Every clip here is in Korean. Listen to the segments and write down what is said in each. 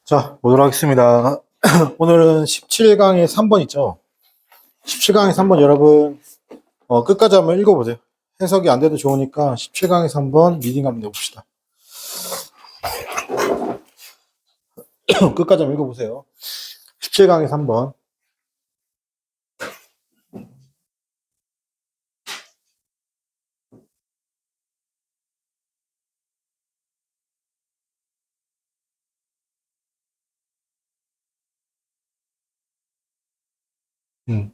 자, 보도록 하겠습니다. 오늘은 17강의 3번 있죠? 17강의 3번 여러분, 끝까지 한번 읽어보세요. 해석이 안 돼도 좋으니까 17강의 3번 리딩 한번 해봅시다. 끝까지 한번 읽어보세요. 17강의 3번. 음.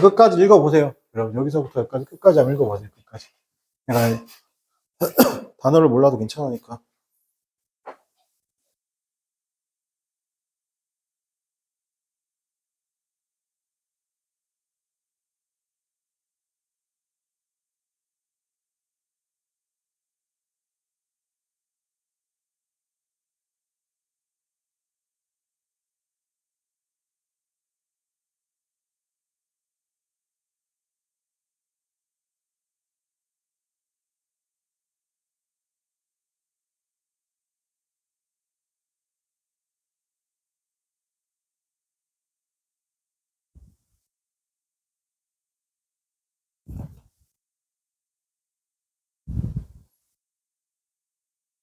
끝까지 읽어보세요. 여러분, 여기서부터 여기까지 끝까지 한번 읽어보세요. 끝까지. 내가 단어를 몰라도 괜찮으니까.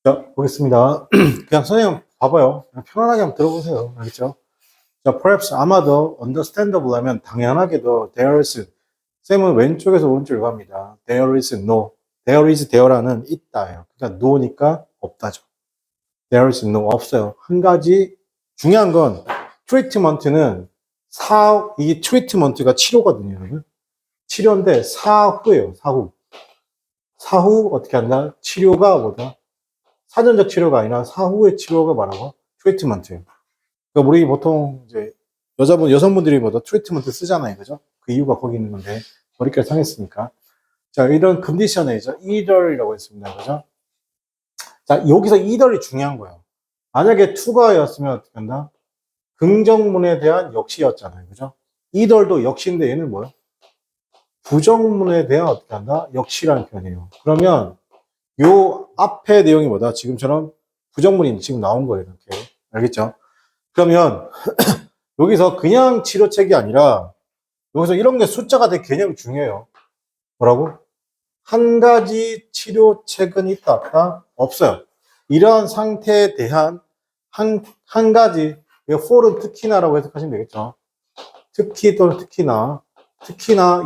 자, 보겠습니다. 그냥 선생님 봐봐요. 그냥 편안하게 한번 들어보세요. 알겠죠? 자, perhaps 아마도 understandable 하면 당연하게도 there is. 쌤은 왼쪽에서 오른쪽으로 갑니다. there is no. there is there라는 있다예요. 그러니까 no니까 없다죠. there is no. 없어요. 한 가지 중요한 건 treatment는 이게 treatment가 치료거든요. 여러분. 치료인데 사후예요. 사후 어떻게 한다? 치료가 뭐다? 사전적 치료가 아니라 사후의 치료가 뭐라고? 트리트먼트예요. 그러니까 우리 보통 이제 여성분들이 뭐다? 트리트먼트 쓰잖아요. 그죠? 그 이유가 거기 있는 건데, 머리카락 상했으니까. 자, 이런 컨디션에죠. either이라고 했습니다. 그죠? 자, 여기서 either이 중요한 거예요. 만약에 to가였으면 어떻게 한다? 긍정문에 대한 역시였잖아요. 그죠? either도 역시인데 얘는 뭐예요? 부정문에 대한 어떻게 한다? 역시라는 표현이에요. 그러면 요 앞에 내용이 뭐다? 지금처럼 부정문이 지금 나온 거예요. 이렇게. 알겠죠? 그러면 여기서 그냥 치료책이 아니라 여기서 이런 게 숫자가 되게 개념이 중요해요. 뭐라고? 한 가지 치료책은 있다, 없다? 없어요. 이러한 상태에 대한 한 가지, for은 특히나라고 해석하시면 되겠죠. 특히 또는 특히나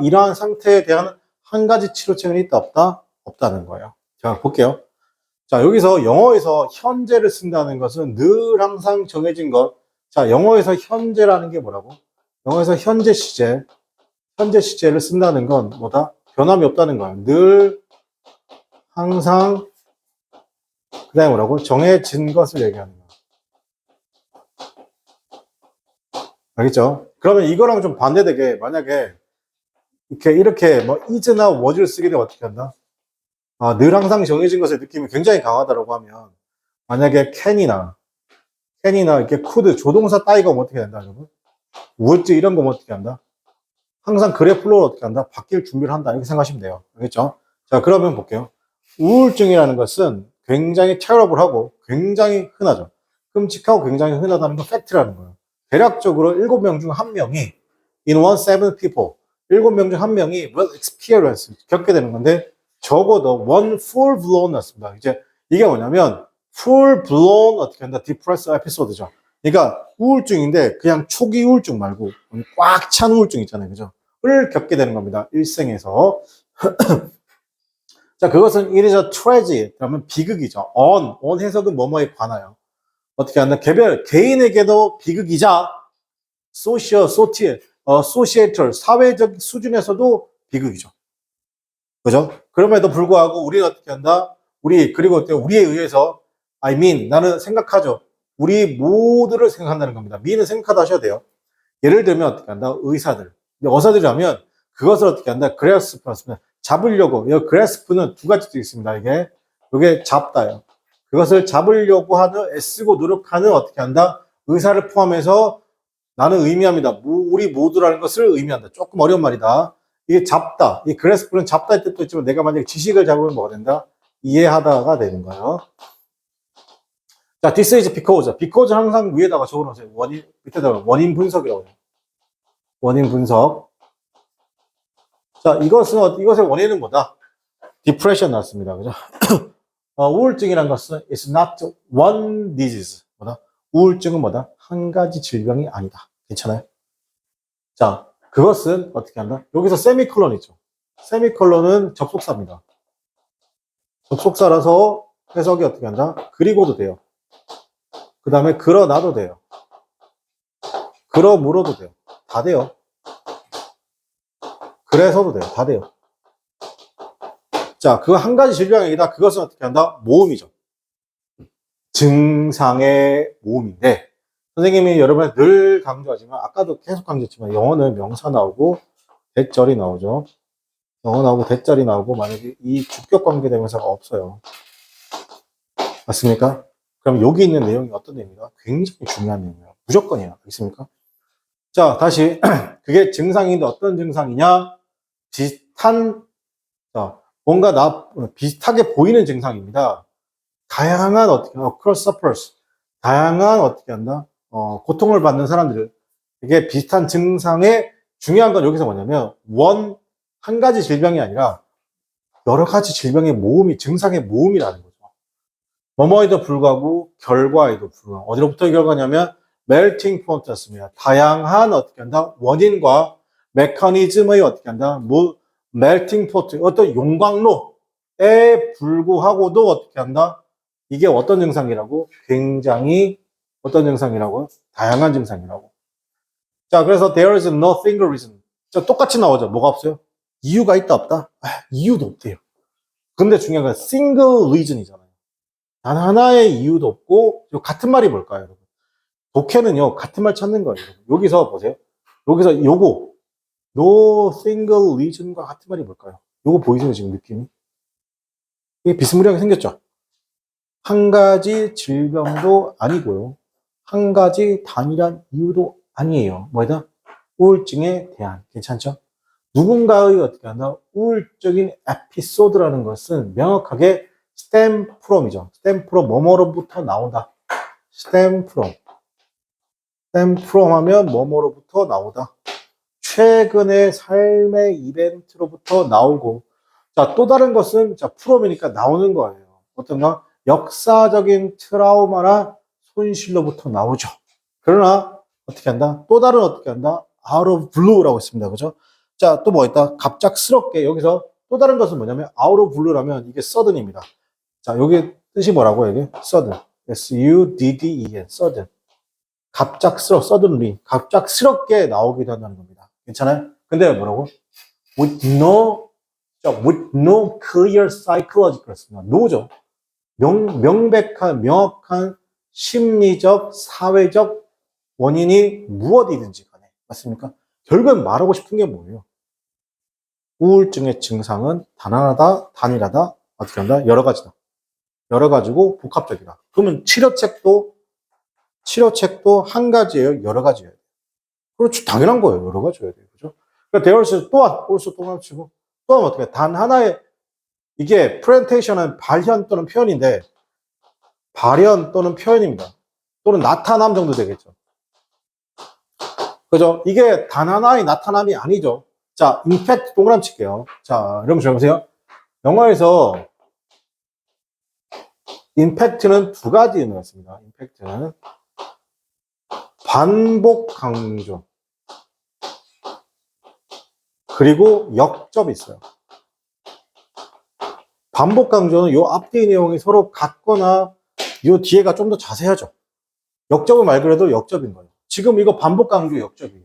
이러한 상태에 대한 한 가지 치료책은 있다, 없다? 없다는 거예요. 자, 볼게요. 자, 여기서 영어에서 현재를 쓴다는 것은 늘 항상 정해진 것. 자, 영어에서 현재라는 게 뭐라고? 영어에서 현재 시제를 쓴다는 건 뭐다? 변함이 없다는 거예요. 늘 항상 그 다음에 뭐라고? 정해진 것을 얘기하는 거예요. 알겠죠? 그러면 이거랑 좀 반대되게 만약에 이렇게 뭐 is나 was를 쓰게 되면 어떻게 한다? 늘 항상 정해진 것의 느낌이 굉장히 강하다라고 하면 만약에 can이나 이렇게 could 조동사 따위가 어떻게 된다, 여러분? would 이런 거 어떻게 한다? 항상 그래 플로우를 어떻게 한다? 바뀔 준비를 한다. 이렇게 생각하시면 돼요. 알겠죠? 자, 그러면 볼게요. 우울증이라는 것은 굉장히 terrible하고 굉장히 흔하죠. 끔찍하고 굉장히 흔하다는 건 팩트라는 거예요. 대략적으로 7명 중 1명이 in 7 people 7명 중 1명이 will experience 겪게 되는 건데 적어도 one full blown 났습니다. 이제 이게 뭐냐면 full blown 어떻게 한다? depressive episode죠. 그러니까 우울증인데 그냥 초기 우울증 말고 꽉 찬 우울증 있잖아요. 그죠? 겪게 되는 겁니다. 일생에서. 자, 그것은 it is a tragedy. 그러면 비극이죠. on 해석은 뭐뭐에 관하여. 어떻게 한다? 개인에게도 비극이자 societal, 사회적 수준에서도 비극이죠. 그죠? 그럼에도 불구하고 우리는 어떻게 한다? 그리고 우리에 의해서, 나는 생각하죠. 우리 모두를 생각한다는 겁니다. me는 생각하다 하셔야 돼요. 예를 들면 어떻게 한다? 의사들이라면 그것을 어떻게 한다? grasp, 잡으려고. 이 grasp는 두 가지 있습니다. 이게 잡다요. 그것을 잡으려고 하는, 애쓰고 노력하는 어떻게 한다? 의사를 포함해서 나는 의미합니다. 우리 모두라는 것을 의미한다. 조금 어려운 말이다. 이게 잡다. 이 grasp는 잡다의 뜻도 있지만 내가 만약에 지식을 잡으면 뭐가 된다? 이해하다가 되는 거예요. 자, this is because. because 항상 위에다가 적어놓으세요. 밑에다가 원인 분석이라고 해요. 원인 분석. 자, 이것의 원인은 뭐다? depression 나왔습니다. 그죠? 우울증이란 것은 is not one disease. 뭐다? 우울증은 뭐다? 한 가지 질병이 아니다. 괜찮아요? 자, 그것은 어떻게 한다? 여기서 세미콜론 있죠. 세미콜론은 접속사입니다. 접속사라서 해석이 어떻게 한다? 그리고도 돼요. 그 다음에 그러나도 돼요. 그러므로도 돼요. 다 돼요. 그래서도 돼요. 다 돼요. 자, 그 한 가지 질병이 아니다. 그것은 어떻게 한다? 모음이죠. 증상의 모음인데, 선생님이 여러분한테 늘 강조하지만, 아까도 계속 강조했지만, 영어는 명사 나오고, 대절이 나오죠. 영어 나오고, 대절이 나오고, 만약에 이 주격 관계 대명사가 없어요. 맞습니까? 그럼 여기 있는 내용이 어떤 내용이다? 굉장히 중요한 내용이에요. 무조건이에요. 알겠습니까? 자, 다시. 그게 증상인데 어떤 증상이냐? 비슷하게 보이는 증상입니다. 다양한 cross sufferers, 다양한 어떻게 한다? 고통을 받는 사람들, 이게 비슷한 증상의 중요한 건 여기서 뭐냐면, 한 가지 질병이 아니라 여러 가지 질병의 모음이, 증상의 모음이라는 거죠. 뭐뭐에도 불구하고, 결과에도 불구하고, 어디로부터 결과냐면, melting point였습니다. 다양한 어떻게 한다? 원인과 메커니즘의 어떻게 한다? melting pot, 어떤 용광로에 불구하고도 어떻게 한다? 이게 어떤 증상이라고? 굉장히 어떤 증상이라고요? 다양한 증상이라고. 자, 그래서 there is no single reason. 자, 똑같이 나오죠. 뭐가 없어요? 이유가 있다 없다? 이유도 없대요. 근데 중요한 건 single reason이잖아요. 단 하나의 이유도 없고, 같은 말이 뭘까요, 여러분? 독해는요, 같은 말 찾는 거예요. 여러분. 여기서 보세요. 여기서 no single reason과 같은 말이 뭘까요? 요거 보이세요, 지금 느낌이? 이게 비스무리하게 생겼죠? 한 가지 질병도 아니고요. 한 가지 단일한 이유도 아니에요. 뭐다? 우울증에 대한. 괜찮죠? 누군가의 어떻게 한다? 우울적인 에피소드라는 것은 명확하게 stem from이죠. stem from 뭐뭐로부터 나온다. stem from 하면 뭐뭐로부터 나오다. 최근의 삶의 이벤트로부터 나오고. 자, 또 다른 것은, 자, from이니까 나오는 거예요. 어떤가? 역사적인 트라우마나 손실로부터 나오죠. 그러나, 어떻게 한다? 또 다른 어떻게 한다? out of blue라고 있습니다. 그죠? 자, 또 뭐 있다? 갑작스럽게, 여기서 또 다른 것은 뭐냐면, out of blue라면 이게 sudden입니다. 자, 여기 뜻이 뭐라고, 여기? sudden. S-U-D-D-E-N. sudden. suddenly. 갑작스럽게 나오기도 한다는 겁니다. 괜찮아요? 근데 뭐라고? with no clear psychological. no죠. 명확한 심리적, 사회적 원인이 무엇이든지 간에. 맞습니까? 결국엔 말하고 싶은 게 뭐예요? 우울증의 증상은 단하다, 단일하다, 어떻게 한다? 여러 가지다. 여러 가지고 복합적이다. 그러면 치료책도 한 가지예요? 여러 가지예요? 그렇죠. 당연한 거예요. 여러 가지여야 돼요. 그죠? 그러니까 대열수 또 합치고, 또 하면 어떻게, 단 하나의, 이게 프렌테이션은 발현 또는 표현인데, 발현 또는 표현입니다. 또는 나타남 정도 되겠죠. 그죠? 이게 단 하나의 나타남이 아니죠. 자, 임팩트 동그라미 칠게요. 자, 여러분 잘 보세요. 영어에서 임팩트는 두 가지 의미가 있습니다. 임팩트는 반복 강조. 그리고 역접이 있어요. 반복 강조는 요 앞뒤 내용이 서로 같거나 요 뒤에가 좀 더 자세하죠. 역접은 말 그대로 역접인 거예요. 지금 이거 반복 강조 역접이에요.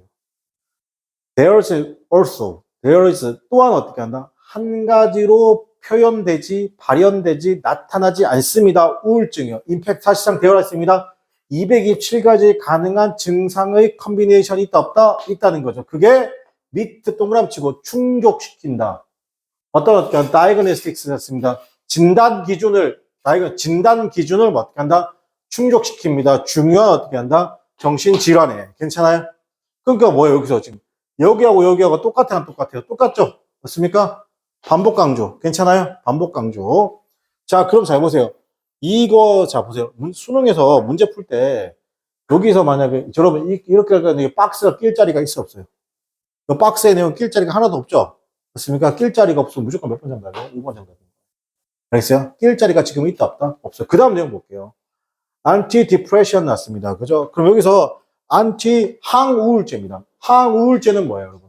There is also, there is 또한 어떻게 한다? 한 가지로 표현되지, 발현되지, 나타나지 않습니다. 우울증이요. 임팩트 사실상 되어 있습니다. 227가지 가능한 증상의 컨비네이션이 있다, 없다? 있다는 거죠. 그게 밑에 동그라미 치고 충족시킨다. 어떻게 한 다이그노스틱스였습니다. 진단 기준을 뭐 어떻게 한다? 충족시킵니다. 중요한 어떻게 한다? 정신질환에. 괜찮아요? 그러니까 뭐예요, 여기서 지금? 여기하고 똑같아요, 안 똑같아요? 똑같죠? 맞습니까? 반복 강조. 괜찮아요? 반복 강조. 자, 그럼 잘 보세요. 이거, 자, 보세요. 수능에서 문제 풀 때, 여기서 만약에, 여러분, 이렇게 하니까 박스가 낄 자리가 있어, 없어요? 이 박스에 내용 낄 자리가 하나도 없죠? 맞습니까? 낄 자리가 없으면 무조건 몇 번 정답이에요? 5번 정답이에요. 알겠어요? 낄 자리가 지금 있다, 없다? 없어요. 그 다음 내용 볼게요. 안티 디프레션 났습니다. 그죠? 그럼 여기서 안티 항우울제입니다. 항우울제는 뭐예요, 여러분?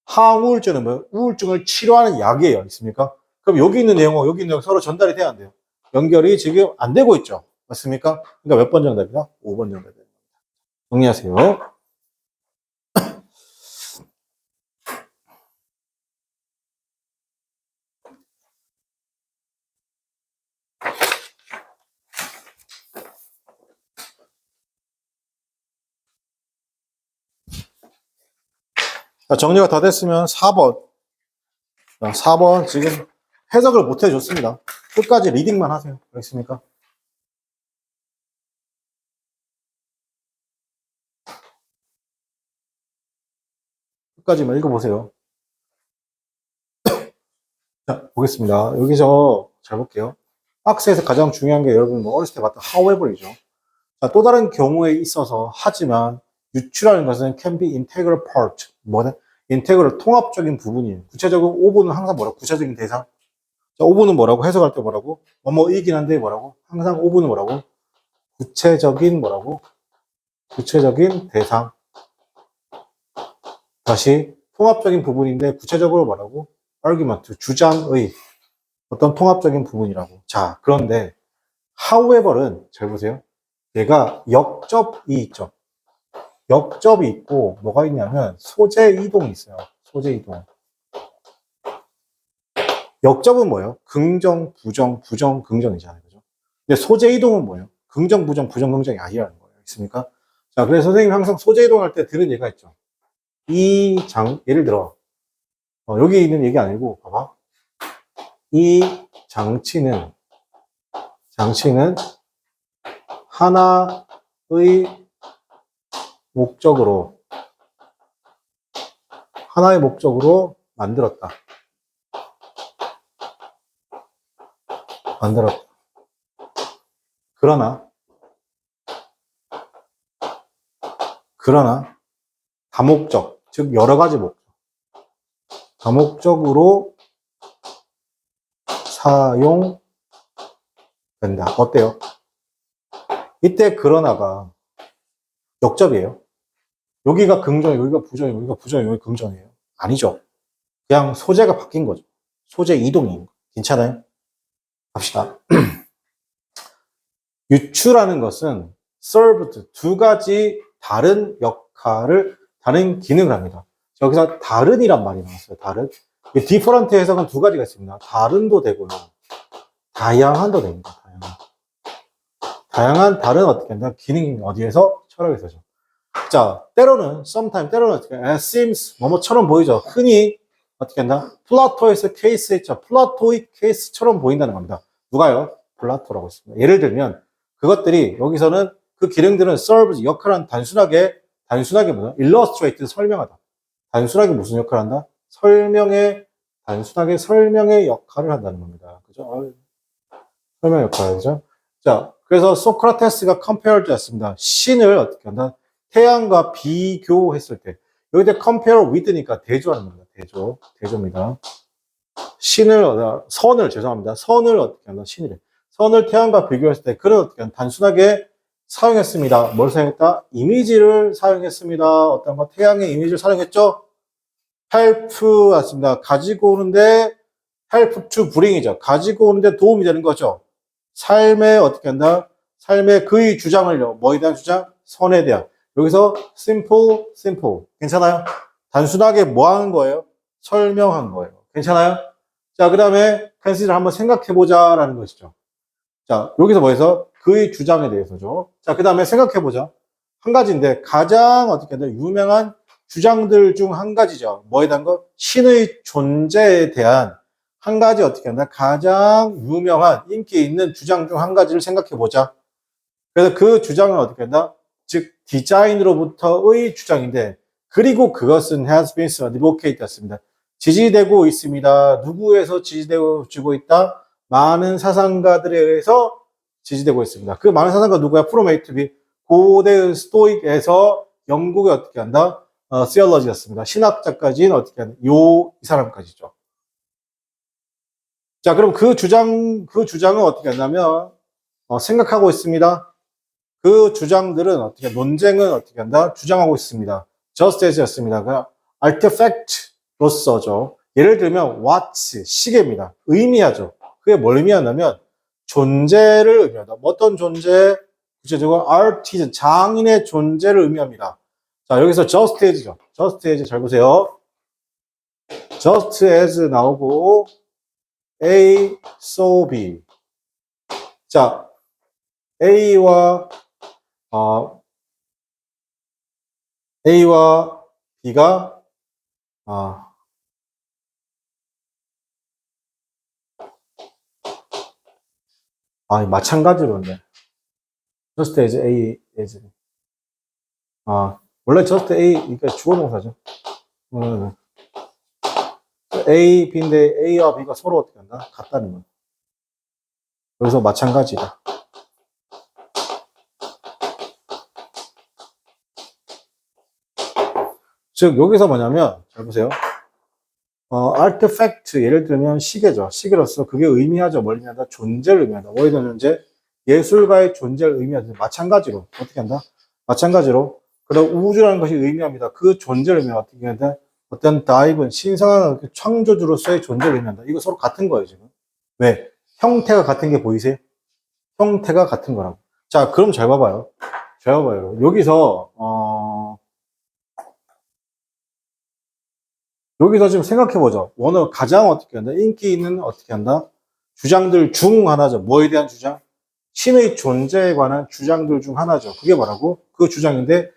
항우울제는 뭐예요? 우울증을 치료하는 약이에요. 있습니까? 그럼 여기 있는 내용과 여기 있는 내용 서로 전달이 돼야 안 돼요. 연결이 지금 안 되고 있죠. 맞습니까? 그러니까 몇 번 정답이다? 5번 정답이에요. 정리하세요. 자, 정리가 다 됐으면 4번. 자, 4번 지금 해석을 못 해줬습니다. 끝까지 리딩만 하세요. 알겠습니까? 끝까지만 읽어보세요. 자, 보겠습니다. 여기서 잘 볼게요. 박스에서 가장 중요한 게 여러분 뭐 어렸을 때 봤던 however이죠. 자, 또 다른 경우에 있어서 하지만 유추라는 것은 can be integral part. 뭐냐? 인테그럴 통합적인 부분이에요. 구체적으로 오분은 항상 뭐라고? 구체적인 대상. 자, 오분은 뭐라고? 해석할 때 뭐라고? 뭐이긴 한데 뭐라고? 항상 오분은 뭐라고? 구체적인 뭐라고? 구체적인 대상. 다시 통합적인 부분인데 구체적으로 뭐라고? argument, 주장의 어떤 통합적인 부분이라고. 자, 그런데 however는 잘 보세요. 얘가 역접이 있죠. 역접이 있고 뭐가 있냐면 소재 이동이 있어요. 소재 이동. 역접은 뭐예요? 긍정, 부정, 부정, 긍정이잖아요. 그죠? 근데 소재 이동은 뭐예요? 긍정, 부정, 부정, 긍정이 아니라는 거예요. 있습니까? 자, 그래서 선생님이 항상 소재 이동할 때 들은 얘기가 있죠. 예를 들어, 여기 있는 얘기 아니고, 봐봐. 이 장치는 하나의 목적으로 만들었다. 그러나 다목적, 즉 여러 가지 목적, 다목적으로 사용된다. 어때요? 이때 그러나가 역접이에요. 여기가 긍정이에요, 여기가 부정이에요, 여기가 부정이에요, 여기가 긍정이에요. 아니죠. 그냥 소재가 바뀐 거죠. 소재 이동이. 괜찮아요? 갑시다. 유추라는 것은 served, 두 가지 다른 역할을, 다른 기능을 합니다. 여기서 다른이란 말이 나왔어요. 다른. different 해석은 두 가지가 있습니다. 다른도 되고요. 다양한도 됩니다. 다양한 다른 어떻게 한다? 기능이 어디에서? 철학에서죠. 자, 때로는 어떻게, seems, 뭐뭐처럼 보이죠. 흔히 어떻게 한다? 플라토에서 케이스 했죠. 플라토의 케이스처럼 보인다는 겁니다. 누가요? 플라토라고 했습니다. 예를 들면, 그것들이, 여기서는 그 기능들은 serve, 역할은 단순하게 뭐냐? illustrate, 설명하다. 단순하게 무슨 역할을 한다? 단순하게 설명의 역할을 한다는 겁니다. 그죠? 설명 역할이죠. 자, 그래서 소크라테스가 compared 했습니다. 신을 어떻게 한다? 태양과 비교했을 때. 여기다 compare with니까 대조하는 겁니다. 대조입니다. 선을 어떻게 한다? 선을 태양과 비교했을 때, 그를 어떻게 한다? 단순하게 사용했습니다. 뭘 사용했다? 이미지를 사용했습니다. 어떤 거? 태양의 이미지를 사용했죠? help 왔습니다. 가지고 오는데 help to bring이죠. 가지고 오는데 도움이 되는 거죠. 삶에 어떻게 한다? 삶의 그의 주장을요. 뭐에 대한 주장? 선에 대한. 여기서 simple. 괜찮아요? 단순하게 뭐 하는 거예요? 설명한 거예요. 괜찮아요? 자, 그 다음에 consider 한번 생각해보자 라는 것이죠. 자, 여기서 뭐해서? 그의 주장에 대해서죠. 자, 그 다음에 생각해보자. 한 가지인데 가장 어떻게 한다? 유명한 주장들 중 한 가지죠. 뭐에 대한 거? 신의 존재에 대한 한 가지 어떻게 한다? 가장 유명한 인기 있는 주장 중 한 가지를 생각해 보자. 그래서 그 주장은 어떻게 한다? 즉 디자인으로부터의 주장인데 그리고 그것은 has been advocated 했습니다. 지지되고 있습니다. 누구에서 지지되고 있다? 많은 사상가들에 의해서 지지되고 있습니다. 그 많은 사상가 누구야? 프로메이트비 고대 스토익에서 영국에 어떻게 한다? 시얼러지였습니다. 신학자까지는 어떻게 한다? 이 사람까지죠. 자, 그럼 그 주장은 어떻게 한다면, 생각하고 있습니다. 그 주장들은 어떻게, 논쟁은 어떻게 한다? 주장하고 있습니다. just as 였습니다. 그 artifact로서죠. 예를 들면, watch, 시계입니다. 의미하죠. 그게 뭘 의미하냐면, 존재를 의미한다. 어떤 존재? 구체적으로 artisan, 장인의 존재를 의미합니다. 자, 여기서 just as죠. just as 잘 보세요. just as 나오고, A, so B. 자, A와, 어, A와 B가, 아, 마찬가지로인데. just as A, as. 원래 just A, 그러니까 주어 동사죠. A, B인데 A와 B가 서로 어떻게 한다? 같다는 거예요. 그래서 마찬가지다. 즉, 여기서 뭐냐면, 잘 보세요. artifact, 예를 들면 시계죠. 시계로서 그게 의미하죠. 뭘 의미한다? 존재를 의미한다. 뭐에 대한 존재? 예술가의 존재를 의미하죠. 마찬가지로. 어떻게 한다? 마찬가지로. 그럼 우주라는 것이 의미합니다. 그 존재를 의미한다. 어떻게 한다? 어떤 다이브, 신성한 창조주로서의 존재를 의미한다. 이거 서로 같은 거예요, 지금. 왜? 형태가 같은 게 보이세요? 형태가 같은 거라고. 자, 그럼 잘 봐봐요. 잘 봐봐요. 여기서, 여기서 지금 생각해보죠. 오늘 가장 어떻게 한다? 인기 있는 어떻게 한다? 주장들 중 하나죠. 뭐에 대한 주장? 신의 존재에 관한 주장들 중 하나죠. 그게 뭐라고? 그 주장인데,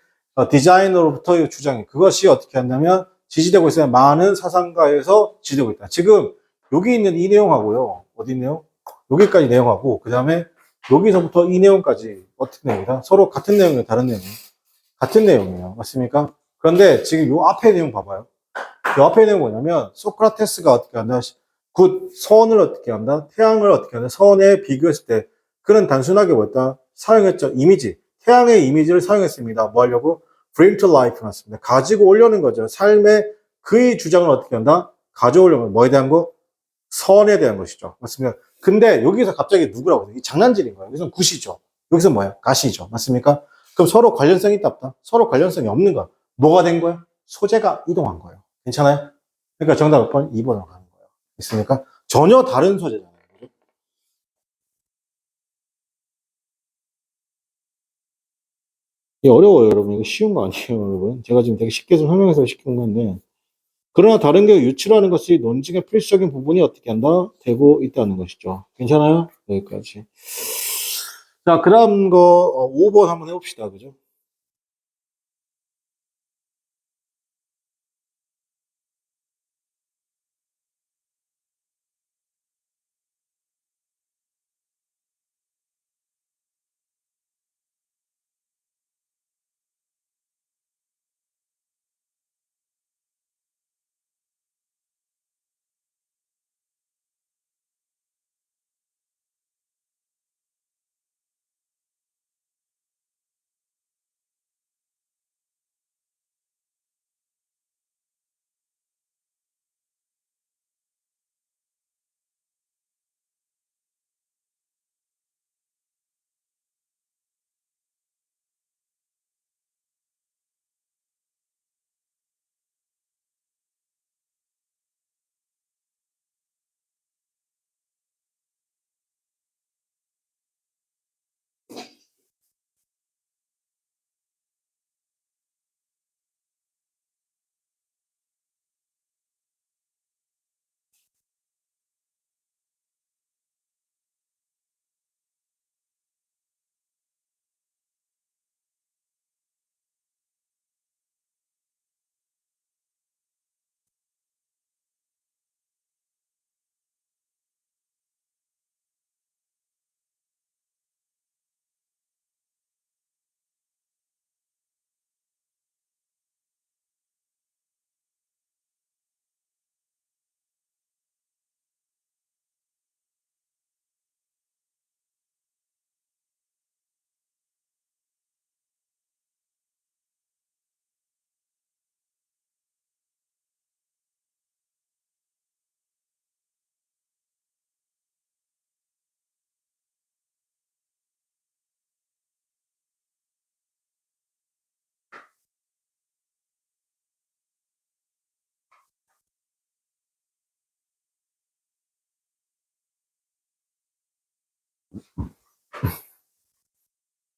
디자이너로부터의 주장이. 그것이 어떻게 한다면, 지지되고 있어요. 많은 사상가에서 지지되고 있다. 지금, 여기 있는 이 내용하고요. 어디 내용? 여기까지 내용하고, 그 다음에, 여기서부터 이 내용까지 어떻게 내용이다? 서로 같은 내용이에요? 다른 내용이에요? 같은 내용이에요. 맞습니까? 그런데 지금 요 앞에 내용 봐봐요. 그 앞에 있는 뭐냐면 소크라테스가 어떻게 한다? 굿 선을 어떻게 한다? 태양을 어떻게 한다? 선에 비교했을 때 그는 단순하게 뭐였다? 사용했죠. 이미지. 태양의 이미지를 사용했습니다. 뭐 하려고? bring to life 맞습니다. 가지고 오려는 거죠. 삶의 그의 주장을 어떻게 한다? 가져오려는 뭐에 대한 거? 선에 대한 것이죠. 맞습니까? 근데 여기서 갑자기 누구라고? 이 장난질인 거예요. 여기서 굿이죠. 여기서 뭐야? 가시죠. 맞습니까? 그럼 서로 관련성이 있다 없다? 서로 관련성이 없는 거야. 뭐가 된 거야? 소재가 이동한 거예요. 괜찮아요? 그러니까 정답 몇 번? 2번으로 가는 거예요. 있습니까? 전혀 다른 소재잖아요. 이게 어려워요, 여러분. 이거 쉬운 거 아니에요, 여러분. 제가 지금 되게 쉽게 좀 설명해서 시킨 건데. 그러나 다른 게 유추라는 것이 논증의 필수적인 부분이 어떻게 한다? 되고 있다는 것이죠. 괜찮아요? 여기까지. 자, 그 다음 거 5번 한번 해봅시다. 그죠?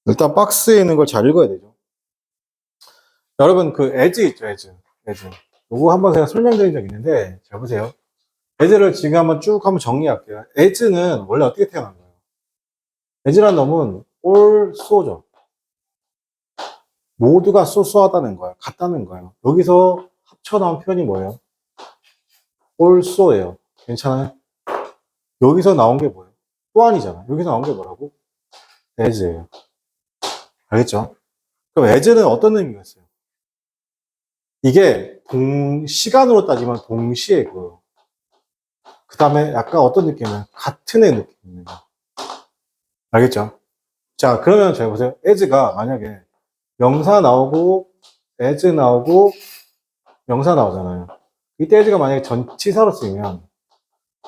일단 박스에 있는 걸 잘 읽어야 되죠. 여러분, 그 as 있죠, as. 요거 한번 제가 설명드린 적 있는데, 잘 보세요. as를 지금 한번 쭉 한번 정리할게요. as는 원래 어떻게 태어난 거예요? as란 놈은 all so죠. 모두가 소소하다는 거예요. 같다는 거예요. 여기서 합쳐 나온 표현이 뭐예요? all so예요. 괜찮아요? 여기서 나온 게 뭐예요? 또한이잖아. 여기서 나온 게 뭐라고? as예요. 알겠죠? 그럼 as는 어떤 의미가 있어요? 이게 시간으로 따지면 동시에고요. 그 다음에 약간 어떤 느낌이냐면 같은 애 느낌입니다. 알겠죠? 자, 그러면 잘 보세요. as가 만약에 명사 나오고 as 나오고 명사 나오잖아요. 이때 as가 만약에 전치사로 쓰이면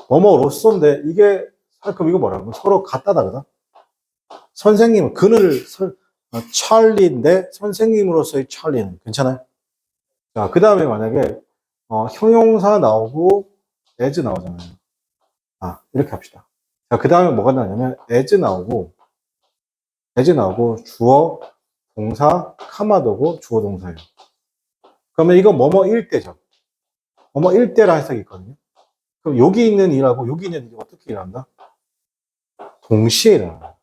뭐뭐로서인데 이게 그럼 이거 뭐라고? 서로 같다다거든. 선생님 찰리인데 선생님으로서의 찰리는 괜찮아요? 자, 그 다음에 만약에 형용사 나오고 as 나오잖아요. 이렇게 합시다. 자, 그 다음에 뭐가 나냐면 as 나오고 주어, 동사, 카마도고 주어 동사예요. 그러면 이거 뭐뭐일 때죠. 뭐뭐일 때라는 해석이 있거든요. 그럼 여기 있는 일하고 여기 있는 일이 어떻게 일한다? 동시에 일어난다.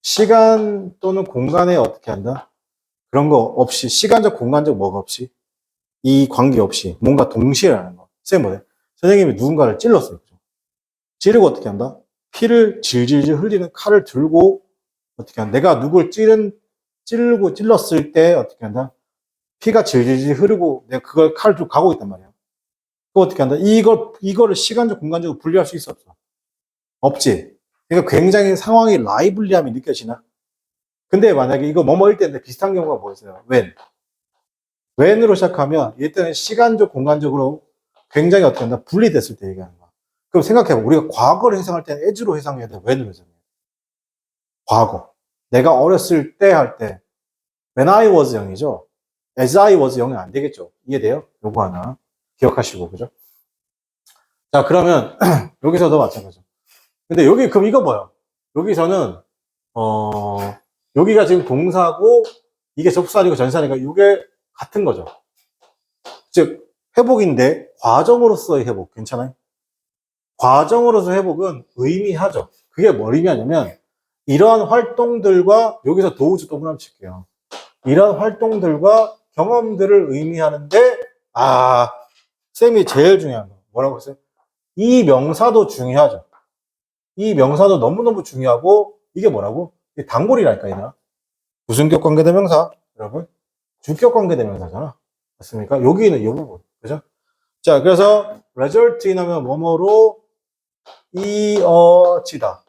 시간 또는 공간에 어떻게 한다? 그런 거 없이, 시간적, 공간적 뭐가 없이, 이 관계 없이 뭔가 동시에 일어나는 거. 쌤 뭐래? 선생님이 누군가를 찔렀어요. 찌르고 어떻게 한다? 피를 질질질 흘리는 칼을 들고 어떻게 한다? 내가 누굴 찔렀을 때 어떻게 한다? 피가 질질질 흐르고 내가 그걸 칼을 들고 가고 있단 말이야. 그거 어떻게 한다? 이거를 시간적, 공간적으로 분리할 수 있어, 없어? 없지. 그러니까 굉장히 상황이 라이블리함이 느껴지나? 근데 만약에 이거 뭐뭐일 때인데 비슷한 경우가 뭐였어요? when으로 시작하면 이때는 시간적, 공간적으로 굉장히 어떻게 한다? 분리됐을 때 얘기하는 거야. 그럼 생각해봐. 우리가 과거를 해석할 때는 as로 해석해야 돼? when으로 해석해야 돼? 과거. 내가 어렸을 때 할 때 when I was young이죠. as I was young은 안 되겠죠. 이해돼요? 요거 하나 기억하시고, 그죠? 자, 그러면 여기서도 마찬가지죠. 근데 여기 그럼 이거 뭐야? 여기서는 여기가 지금 동사고 이게 접수사니고 전사니까 이게 같은 거죠. 즉 회복인데 과정으로서의 회복 괜찮아요? 과정으로서 회복은 의미하죠. 그게 뭘 의미하냐면 이러한 활동들과 여기서 도우즈 동그라미 칠게요. 이러한 활동들과 경험들을 의미하는데 쌤이 제일 중요한 거 뭐라고 했어요? 이 명사도 중요하죠. 이 명사도 너무너무 중요하고 이게 뭐라고? 이게 단골이라니까 얘들아. 무슨격 관계대명사 여러분? 주격 관계대명사잖아. 맞습니까? 여기는 이 부분 그죠? 자, 그래서 result인 하면 뭐뭐로 이어지다.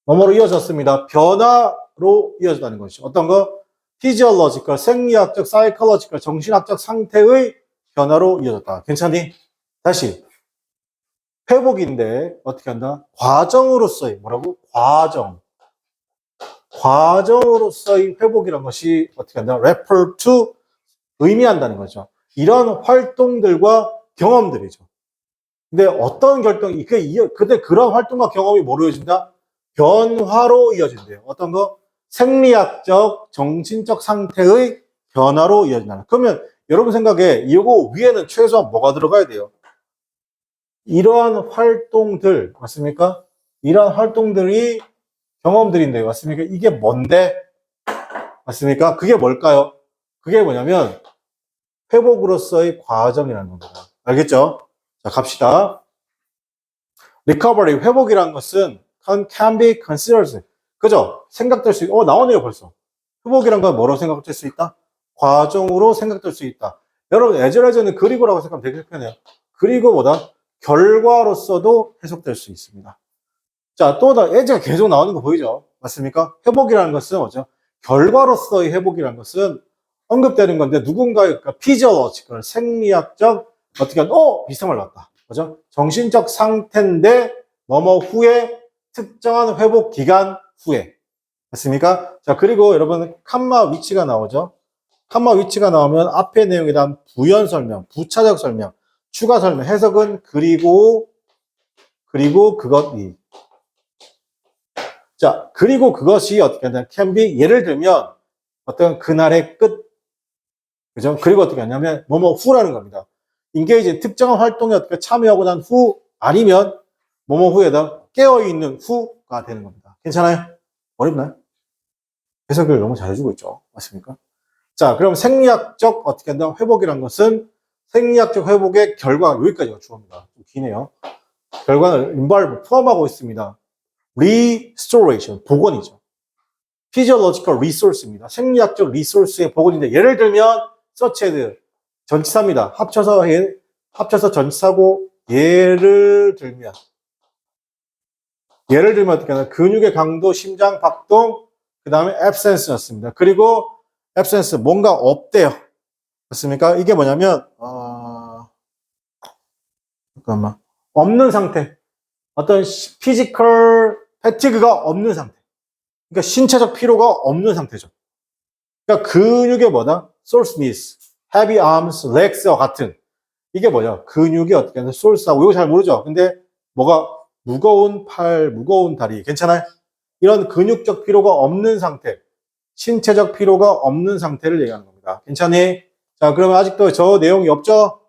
뭐뭐로 이어졌습니다. 변화로 이어졌다는 것이죠. 어떤 거? physiological, 생리학적, psychological, 정신학적 상태의 변화로 이어졌다. 괜찮니? 다시. 회복인데 어떻게 한다? 과정으로서의 뭐라고? 과정으로서의 회복이란 것이 어떻게 한다? refer to 의미한다는 거죠. 이런 활동들과 경험들이죠. 근데 어떤 근데 그런 활동과 경험이 뭐로 이어진다? 변화로 이어진대요. 어떤 거? 생리학적, 정신적 상태의 변화로 이어진다. 그러면 여러분 생각에 이거 위에는 최소한 뭐가 들어가야 돼요? 이러한 활동들, 맞습니까? 이러한 활동들이 경험들인데, 맞습니까? 이게 뭔데? 맞습니까? 그게 뭘까요? 그게 뭐냐면, 회복으로서의 과정이라는 겁니다. 알겠죠? 자, 갑시다. recovery, 회복이라는 것은 can be considered. 그죠? 생각될 수, 나오네요, 벌써. 회복이란 건 뭐로 생각될 수 있다? 과정으로 생각될 수 있다. 여러분, 에즈레저는 그리고라고 생각하면 되게 편해요. 그리고보다 결과로서도 해석될 수 있습니다. 자, 또 에즈가 계속 나오는 거 보이죠? 맞습니까? 회복이라는 것은 뭐죠? 결과로서의 회복이라는 것은 언급되는 건데 누군가의 피지올로지컬, 생리학적 어떻게 하면 비슷한 말 나왔다. 그죠? 정신적 상태인데 뭐뭐 후에 특정한 회복 기간 후에 맞습니까? 자, 그리고 여러분 칸마 위치가 나오죠? 칸마 위치가 나오면 앞의 내용에 대한 부연 설명, 부차적 설명, 추가 설명, 해석은 그리고 그것 자, 그리고 그것이 어떻게 하냐, can be, 예를 들면, 어떤 그날의 끝, 그죠? 그리고 어떻게 하냐면, 뭐뭐 후라는 겁니다. engage, 특정한 활동에 어떻게 참여하고 난 후, 아니면, 뭐뭐 후에다 깨어있는 후가 되는 겁니다. 괜찮아요? 어렵나요? 해석을 너무 잘해주고 있죠. 맞습니까? 자, 그럼 생리학적 어떻게 한다? 회복이란 것은 생리학적 회복의 결과, 여기까지가 주어입니다. 좀 기네요. 결과를 involve, 포함하고 있습니다. restoration, 복원이죠. physiological resource입니다. 생리학적 리소스의 복원인데, 예를 들면, such as, 전치사입니다. 합쳐서 전치사고, 예를 들면 어떻게 하나, 근육의 강도, 심장 박동, 그 다음에 absence였습니다. 그리고 absence, 뭔가 없대요. 맞습니까? 이게 뭐냐면, 잠깐만. 없는 상태. 어떤 피지컬 패티그가 없는 상태. 그러니까 신체적 피로가 없는 상태죠. 그러니까 근육의 뭐다? soreness, heavy arms, legs와 같은. 이게 뭐냐? 근육이 어떻게 하냐? soreness하고, 이거 잘 모르죠? 근데 뭐가 무거운 팔, 무거운 다리. 괜찮아요? 이런 근육적 피로가 없는 상태. 신체적 피로가 없는 상태를 얘기하는 겁니다. 괜찮니? 자, 그러면 아직도 저 내용이 없죠?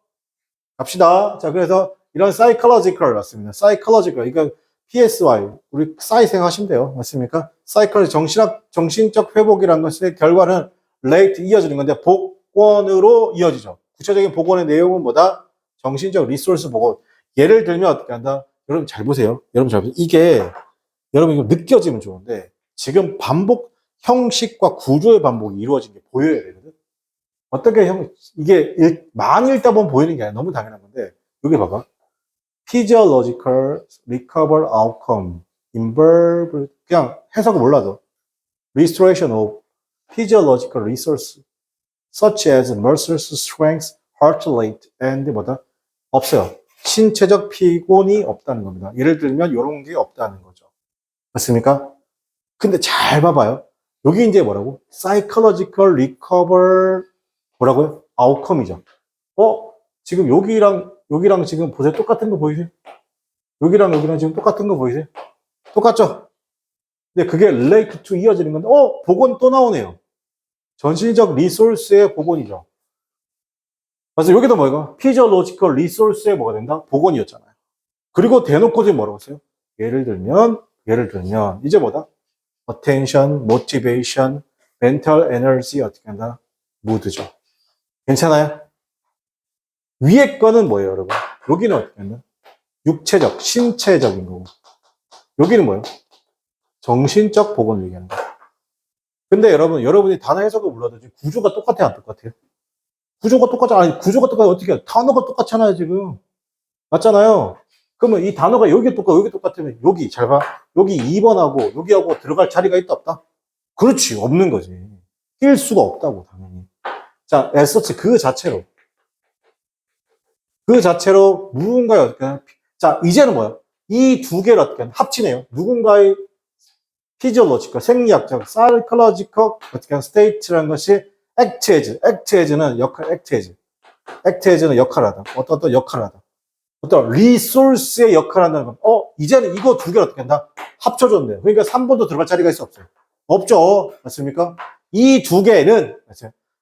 갑시다. 자, 그래서 이런 psychological 맞습니다. psychological, 이거 PSY, 우리 psy 생각하시면 돼요. 맞습니까? psychology, 정신적 회복이라는 것의 결과는 relate, 이어지는 건데, 복원으로 이어지죠. 구체적인 복원의 내용은 뭐다? 정신적 리소스 복원. 예를 들면 어떻게 한다? 여러분 잘 보세요. 이게, 여러분 이거 느껴지면 좋은데, 지금 반복, 형식과 구조의 반복이 이루어진 게 보여야 되거든. 어떻게 이게 많이 읽다 보면 보이는 게 아니라 너무 당연한 건데, 여기 봐봐. physiological recover outcome involve, 그냥 해석을 몰라도 restoration of physiological resource such as muscles, strength, heart rate and 뭐다? 없어요. 신체적 피곤이 없다는 겁니다. 예를 들면 이런 게 없다는 거죠. 맞습니까? 근데 잘 봐봐요. 여기 이제 뭐라고? psychological recover 뭐라고요? outcome이죠. 지금 여기랑 지금 보세요. 똑같은 거 보이세요? 여기랑 지금 똑같은 거 보이세요? 똑같죠? 근데 그게 relate to 이어지는 건데, 복원 또 나오네요. 전신적 리소스의 복원이죠. 그래서 여기도 뭐가? physiological resource의 뭐가 된다? 복원이었잖아요. 그리고 대놓고 지금 뭐라고 했어요? 예를 들면, 이제 뭐다? attention, motivation, mental energy 어떻게 한다? mood죠. 괜찮아요? 위에 거는 뭐예요, 여러분? 여기는 어떻게 한다? 육체적, 신체적인 거고. 여기는 뭐예요? 정신적 복원을 얘기하는 거예요. 근데 여러분이 단어 해석을 몰라도 지금 구조가 똑같아요, 안 똑같아요? 구조가 똑같아. 어떻게 해요? 단어가 똑같잖아요, 지금. 맞잖아요? 그러면 이 단어가 여기 똑같으면 여기, 잘 봐. 여기 2번하고 여기하고 들어갈 자리가 있다, 없다? 그렇지, 없는 거지. 낄 수가 없다고, 당연히. 자, 에서치 그 자체로 누군가의 자, 이제는 뭐야? 이 두 개를 어떻게 합치네요. 누군가의 피지올로지컬, 생리학적, 사이클로지컬 어떻게 스테이트라는 것이 액트에즈는 역할을 하다. 어떤 역할을 하다. 어떤 리소스의 역할을 한다는 건, 이제는 이거 두 개를 어떻게 한다? 합쳐줬네요. 그러니까 3번도 들어갈 자리가 있어, 없어요? 없죠. 맞습니까? 이 두 개는,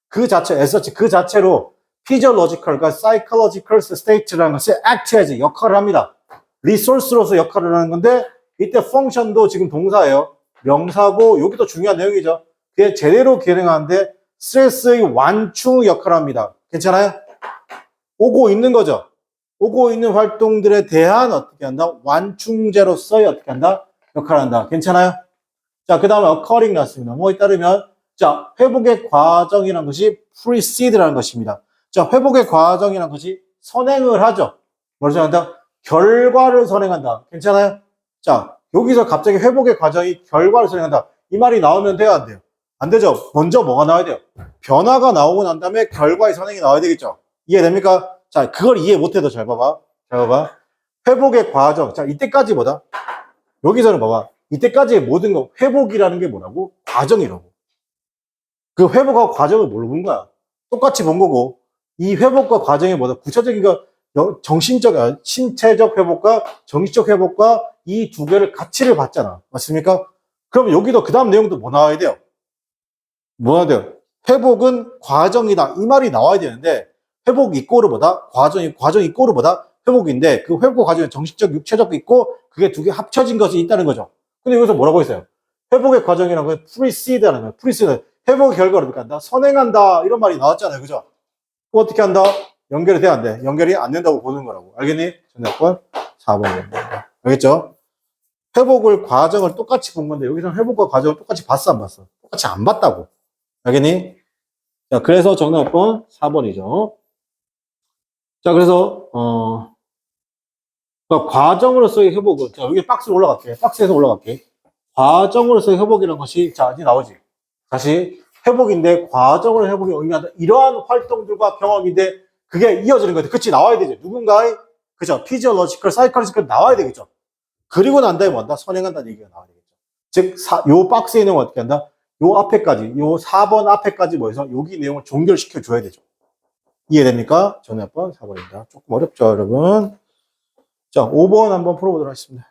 그 자체로 피지올로지컬과 사이클로지컬 스테이트라는 것이 액트에즈 역할을 합니다. 리소스로서 역할을 하는 건데, 이때 펑션도 지금 동사예요. 명사고, 여기도 중요한 내용이죠. 그게 제대로 기능하는데, 스트레스의 완충 역할을 합니다. 괜찮아요? 오고 있는 거죠. 오고 있는 활동들에 대한 어떻게 한다? 완충제로서의 어떻게 한다? 역할을 한다. 괜찮아요? 자, 그 다음에 occurring 나왔습니다. 뭐에 따르면, 자, 회복의 과정이라는 것이 precede라는 것입니다. 자, 회복의 과정이라는 것이 선행을 하죠. 뭐라고 한다? 결과를 선행한다. 괜찮아요? 자, 여기서 갑자기 회복의 과정이 결과를 선행한다. 이 말이 나오면 돼요, 안 돼요? 안 되죠. 먼저 뭐가 나와야 돼요? 변화가 나오고 난 다음에 결과의 선행이 나와야 되겠죠. 이해됩니까? 자, 그걸 이해 못해도 잘 봐봐. 회복의 과정. 자, 이때까지 뭐다? 여기서는 봐봐. 이때까지의 모든 거, 회복이라는 게 뭐라고? 과정이라고. 그 회복하고 과정을 뭘로 본 거야? 똑같이 본 거고, 이 회복과 과정이 뭐다? 구체적인 거, 신체적 회복과 정신적 회복과 이 두 개를 가치를 봤잖아. 맞습니까? 그럼 여기도 그 다음 내용도 뭐 나와야 돼요? 뭐 나와야 돼요? 회복은 과정이다. 이 말이 나와야 되는데, 회복 이꼬르 뭐다? 과정 이꼬르 뭐다? 회복인데, 그 회복 과정에 정신적, 육체적 있고, 그게 두 개 합쳐진 것이 있다는 거죠. 근데 여기서 뭐라고 했어요? 회복의 과정이라는 건 프리시드라는 거예요. 프리시드. 회복의 결과를 어떻게 한다? 선행한다. 이런 말이 나왔잖아요. 그죠? 그거 어떻게 한다? 연결이 돼야 안 돼. 연결이 안 된다고 보는 거라고. 알겠니? 정답번 4번입니다. 알겠죠? 회복을, 과정을 똑같이 본 건데, 여기서는 회복과 과정을 똑같이 봤어, 안 봤어? 똑같이 안 봤다고. 알겠니? 자, 그래서 정답번 4번이죠. 자, 그래서, 그러니까 과정으로서의 회복은, 자, 여기 박스로 올라갈게. 박스에서 올라갈게. 과정으로서의 회복이라는 것이, 자, 이제 나오지. 다시, 회복인데, 과정으로 회복이 의미한다. 이러한 활동들과 경험인데, 그게 이어지는 거예요. 그치, 나와야 되죠. 누군가의, 그죠? 피지올로지컬, 사이컬리지컬 나와야 되겠죠. 그리고 난 다음에 뭔다? 선행한다는 얘기가 나와야 되겠죠. 즉, 요 박스의 내용을 어떻게 한다? 요 앞에까지, 요 4번 앞에까지 뭐해서 여기 내용을 종결시켜 줘야 되죠. 이해됩니까? 정답번 4번입니다. 조금 어렵죠, 여러분? 자, 5번 한번 풀어보도록 하겠습니다.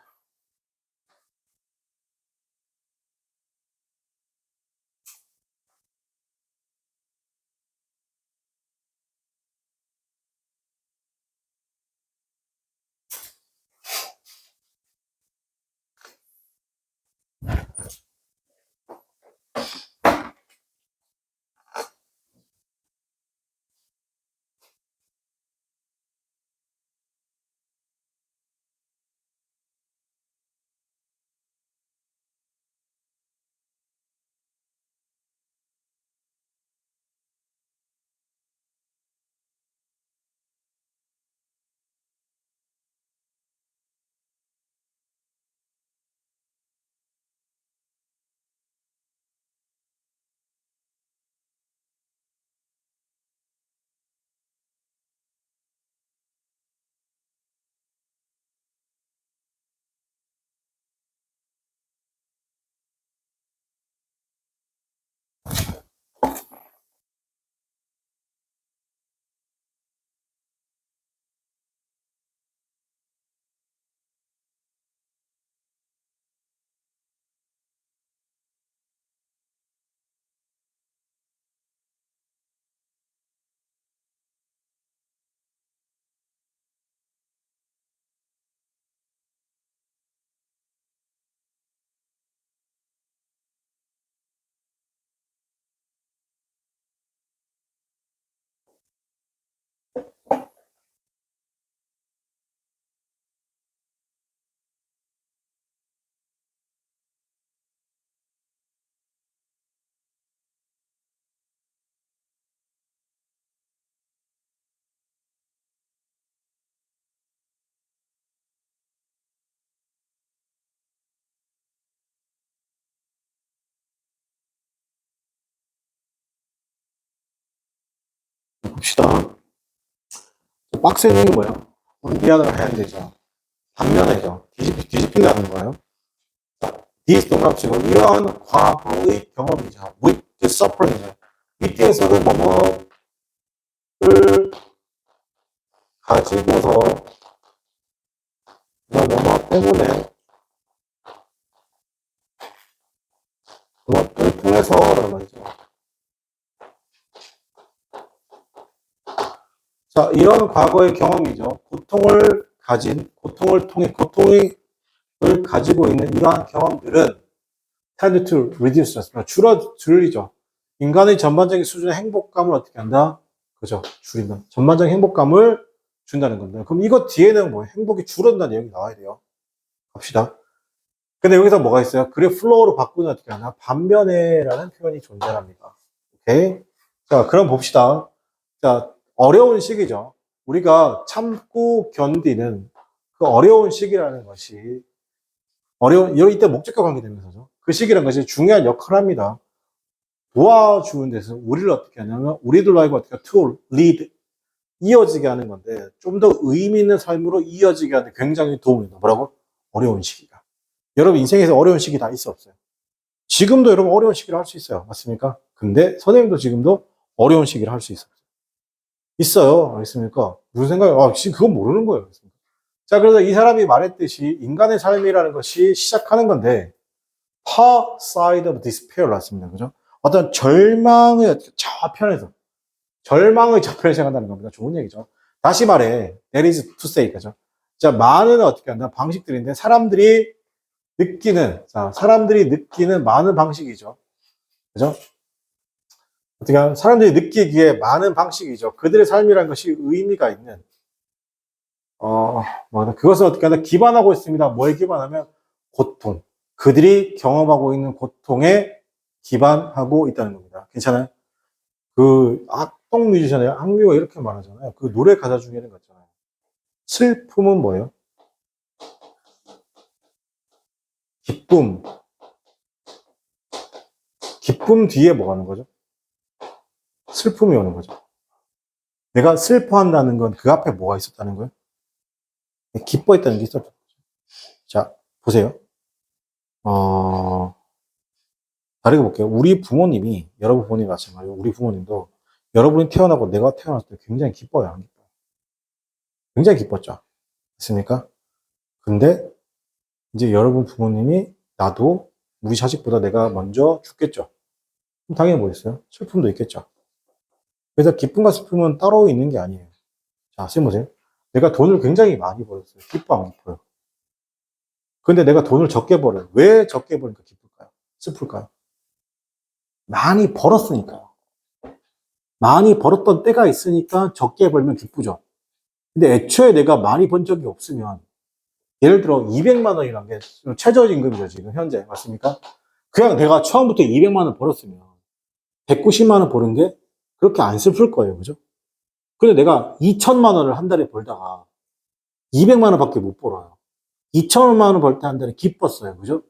봅시다. 박스의 내용이 뭐예요? 미안을 해야 되죠. 반면에죠. 뒤집힌다는 거예요. 디스 동그랗지고 이러한 과거의 경험이죠. with suffering이죠. 위에서는 뭐뭐를 가지고서 뭐뭐 때문에 그것을 통해서라는 말이죠. 자, 이런 과거의 경험이죠. 고통을 가지고 있는 이러한 경험들은 tend to reduce stress, 줄이죠. 인간의 전반적인 수준의 행복감을 어떻게 한다? 그죠? 줄인다. 전반적인 행복감을 준다는 겁니다. 그럼 이거 뒤에는 뭐예요? 행복이 줄어든다는 내용이 나와야 돼요. 갑시다. 근데 여기서 뭐가 있어요? 글의 플로우로 바꾸면 어떻게 하나? 반면에라는 표현이 존재합니다. 오케이? 자, 그럼 봅시다. 자, 어려운 시기죠. 우리가 참고 견디는 그 어려운 시기라는 것이 이때 목적과 관계되면서죠. 그 시기라는 것이 중요한 역할을 합니다. 도와주는 데서 우리를 어떻게 하냐면 우리들로 하여금 어떻게 to lead 이어지게 하는 건데 좀 더 의미 있는 삶으로 이어지게 하는 데 굉장히 도움이 된다. 뭐라고? 어려운 시기가. 여러분 인생에서 어려운 시기 다 있어 없어요? 지금도 여러분 어려운 시기를 할 수 있어요. 맞습니까? 근데 선생님도 지금도 어려운 시기를 할 수 있어요. 있어요. 알겠습니까? 무슨 생각이에요? 아, 지금 그건 모르는 거예요. 자, 그래서 이 사람이 말했듯이 인간의 삶이라는 것이 시작하는 건데 far side of despair 났습니다. 그죠? 어떤 절망의 저편에서, 절망의 저편에 생각한다는 겁니다. 좋은 얘기죠. 다시 말해, there is to say, 그죠? 자, 많은 어떻게 한다? 방식들인데, 사람들이 느끼는 많은 방식이죠. 그죠? 어떻게 하면 사람들이 느끼기에 많은 방식이죠. 그들의 삶이라는 것이 의미가 있는, 그것을 어떻게 하나 기반하고 있습니다. 뭐에 기반하면? 고통. 그들이 경험하고 있는 고통에 기반하고 있다는 겁니다. 괜찮아요? 그 악동 뮤지션의 악뮤가 이렇게 말하잖아요. 그 노래 가사 중에는 거 있잖아요. 슬픔은 뭐예요? 기쁨. 기쁨 뒤에 뭐가 오는 거죠? 슬픔이 오는 거죠. 내가 슬퍼한다는 건 그 앞에 뭐가 있었다는 거예요? 기뻐했다는 게 있었죠. 자, 보세요. 다르게 볼게요. 우리 부모님이, 여러분 부모님 마찬가지로 우리 부모님도 여러분이 태어나고 내가 태어났을 때 굉장히 기뻐요. 안 기뻐요? 굉장히 기뻤죠. 됐습니까? 근데 이제 여러분 부모님이 나도 우리 자식보다 내가 먼저 죽겠죠. 그럼 당연히 뭐 있어요? 슬픔도 있겠죠. 그래서 기쁨과 슬픔은 따로 있는 게 아니에요. 자, 선생님 보세요. 내가 돈을 굉장히 많이 벌었어요. 기뻐 안 기뻐요? 근데 내가 돈을 적게 벌어요. 왜 적게 벌니까 기쁠까요? 슬플까요? 많이 벌었으니까요. 많이 벌었던 때가 있으니까 적게 벌면 기쁘죠. 근데 애초에 내가 많이 번 적이 없으면, 예를 들어 200만 원이라는 게 최저임금이죠, 지금 현재. 맞습니까? 그냥 내가 처음부터 200만 원 벌었으면 190만 원 버는 게 그렇게 안 슬플 거예요. 그죠? 근데 내가 2천만 원을 한 달에 벌다가 200만 원밖에 못 벌어요. 2천만 원 벌 때 한 달에 기뻤어요. 그죠?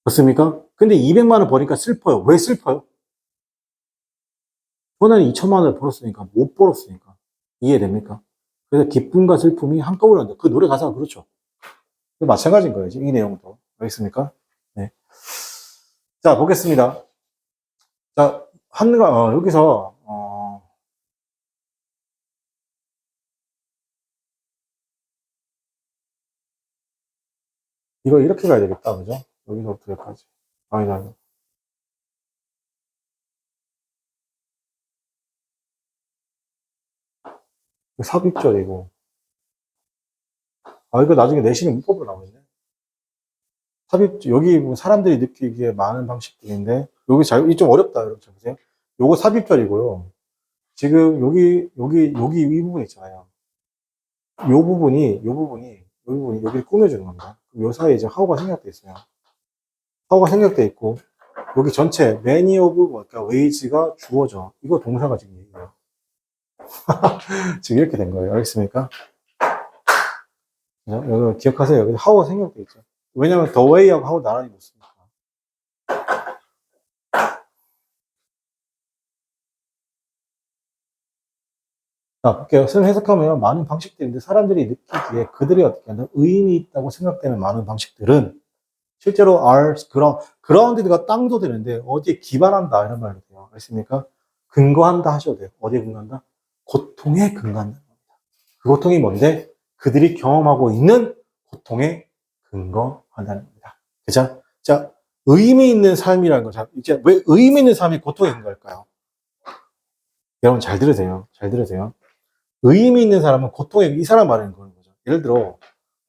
맞습니까? 근데 200만 원 버니까 슬퍼요. 왜 슬퍼요? 저는 2천만 원을 벌었으니까, 못 벌었으니까. 이해됩니까? 그래서 기쁨과 슬픔이 한꺼번에 온다. 그 노래 가사가 그렇죠. 마찬가지인 거예요. 이 내용도. 알겠습니까? 네. 자, 보겠습니다. 자, 여기서, 이거 이렇게 가야 되겠다. 그죠? 여기서부터 여기까지. 아니다. 삽입절이고. 이거 나중에 내신에 문법으로 나오는데. 여기 뭐 사람들이 느끼기에 많은 방식들인데, 이게 좀 어렵다. 여러분, 보세요. 요거 삽입절이고요. 지금 여기 이 부분 있잖아요. 요 부분이 여기를 꾸며주는 겁니다. 요 사이에 이제 하우가 생략돼 있어요. 하우가 생략돼 있고, 여기 전체 many of 그러니까 ways가 주어져. 이거 동사가 지금 얘기해요. 지금 이렇게 된 거예요. 알겠습니까? 여기 기억하세요. 여기 하우가 생략돼 있죠. 왜냐면 the way하고 하우 나란히 놓습니다. 자, 볼게요. 선생님 해석하면 많은 방식들인데 사람들이 느끼기에 그들이 어떻게 하나 의미 있다고 생각되는 많은 방식들은 실제로 그라운드가 땅도 되는데 어디에 기반한다 이런 말이 돼요. 알겠습니까? 근거한다 하셔도 돼요. 어디에 근거한다? 고통에 근거한다. 그 고통이 뭔데? 그들이 경험하고 있는 고통에 근거한다는 겁니다. 그죠? 자, 의미 있는 삶이라는 거. 자, 이제 왜 의미 있는 삶이 고통에 근거할까요? 여러분 잘 들으세요. 잘 들으세요. 의미 있는 사람은 고통에, 이 사람 말하는 거는 거죠. 예를 들어,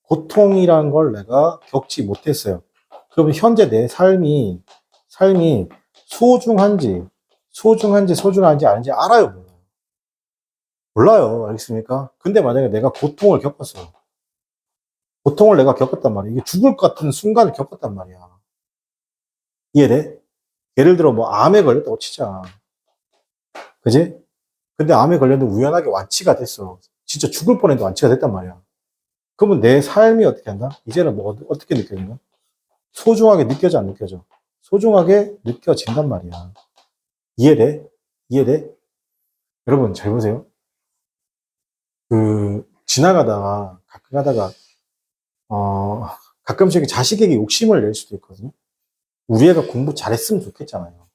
고통이라는 걸 내가 겪지 못했어요. 그러면 현재 내 삶이 소중한지 아닌지 알아요, 몰라요? 몰라요. 알겠습니까? 근데 만약에 내가 고통을 겪었어요. 고통을 내가 겪었단 말이야. 이게 죽을 것 같은 순간을 겪었단 말이야. 이해돼? 예를 들어, 뭐, 암에 걸렸다고 치자. 그지? 근데 암에 걸렸는데 우연하게 완치가 됐어. 진짜 죽을 뻔했는데 완치가 됐단 말이야. 그러면 내 삶이 어떻게 한다? 이제는 뭐, 어떻게 느껴지나? 소중하게 느껴져, 안 느껴져? 소중하게 느껴진단 말이야. 이해돼? 이해돼? 여러분, 잘 보세요. 가끔 가다가, 가끔씩 자식에게 욕심을 낼 수도 있거든요. 우리 애가 공부 잘했으면 좋겠잖아요.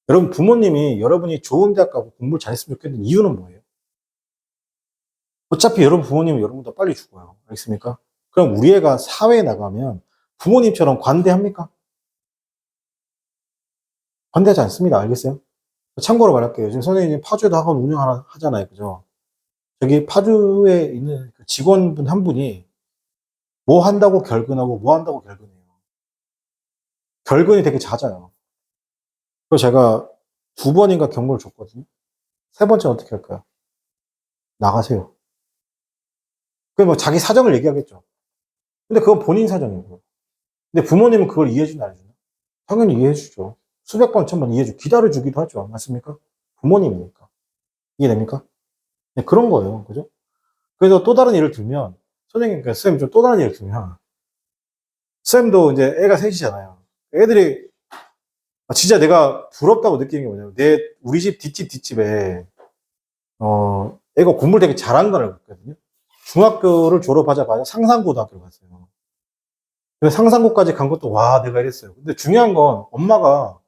여러분, 부모님이 여러분이 좋은 대학 가고 공부를 잘했으면 좋겠는 이유는 뭐예요? 어차피 여러분 부모님은 여러분보다 빨리 죽어요. 알겠습니까? 그럼 우리 애가 사회에 나가면 부모님처럼 관대합니까? 반대하지 않습니다. 알겠어요? 참고로 말할게요. 지금 선생님이 파주에도 학원 운영하잖아요. 그죠? 저기 파주에 있는 그 직원분 한 분이 뭐 한다고 결근하고 뭐 한다고 결근해요. 결근이 되게 잦아요. 그래서 제가 2번인가 경고를 줬거든요. 3번째 어떻게 할까요? 나가세요. 그럼 뭐 자기 사정을 얘기하겠죠. 근데 그건 본인 사정이고. 근데 부모님은 그걸 이해해주나 안 해주나? 당연히 이해해주죠. 수백 번, 천번 이해해주고 기다려주기도 하죠. 맞습니까? 부모님이니까. 이해됩니까? 네, 그런 거예요. 그죠? 그래서 또 다른 예를 들면, 선생님, 그러니까 쌤 좀 또 다른 예를 들면, 쌤도 이제 애가 셋이잖아요. 애들이, 진짜 내가 부럽다고 느끼는 게 뭐냐면, 우리 집 뒷집에, 애가 공부를 되게 잘하는 걸 알고 있거든요. 중학교를 졸업하자마자 상산고등학교를 갔어요. 근데 상산고까지 간 것도, 와, 내가 이랬어요. 근데 중요한 건 엄마가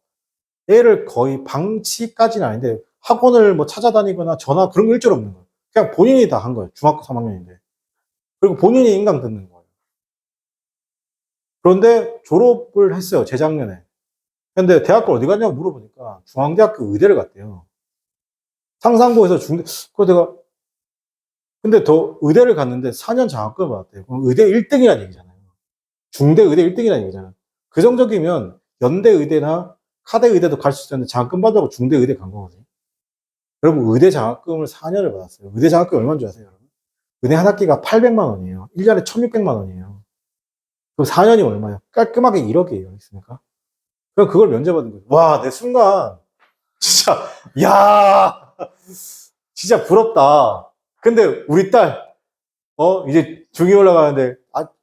애를 거의 방치까지는 아닌데, 학원을 뭐 찾아다니거나 전화 그런 거 일절 없는 거예요. 그냥 본인이 다 한 거예요. 중학교 3학년인데. 그리고 본인이 인강 듣는 거예요. 그런데 졸업을 했어요. 재작년에. 근데 대학교 어디 갔냐고 물어보니까 중앙대학교 의대를 갔대요. 상산고에서 중대, 그 내가, 근데 더 의대를 갔는데 4년 장학금을 받았대요. 그럼 의대 1등이라는 얘기잖아요. 중대 의대 1등이라는 얘기잖아요. 그 정도이면 연대 의대나 카대 의대도 갈 수 있었는데 장학금 받아고 중대 의대 간 거거든요. 여러분, 의대 장학금을 4년을 받았어요. 의대 장학금 얼마인 줄 아세요, 여러분? 의대 한 학기가 800만 원이에요. 1년에 1600만 원이에요. 그럼 4년이 얼마예요? 깔끔하게 1억이에요. 있습니까? 그럼 그걸 면제받은 거예요. 와, 내 순간, 진짜, 야 진짜 부럽다. 근데 우리 딸, 이제 중이 올라가는데,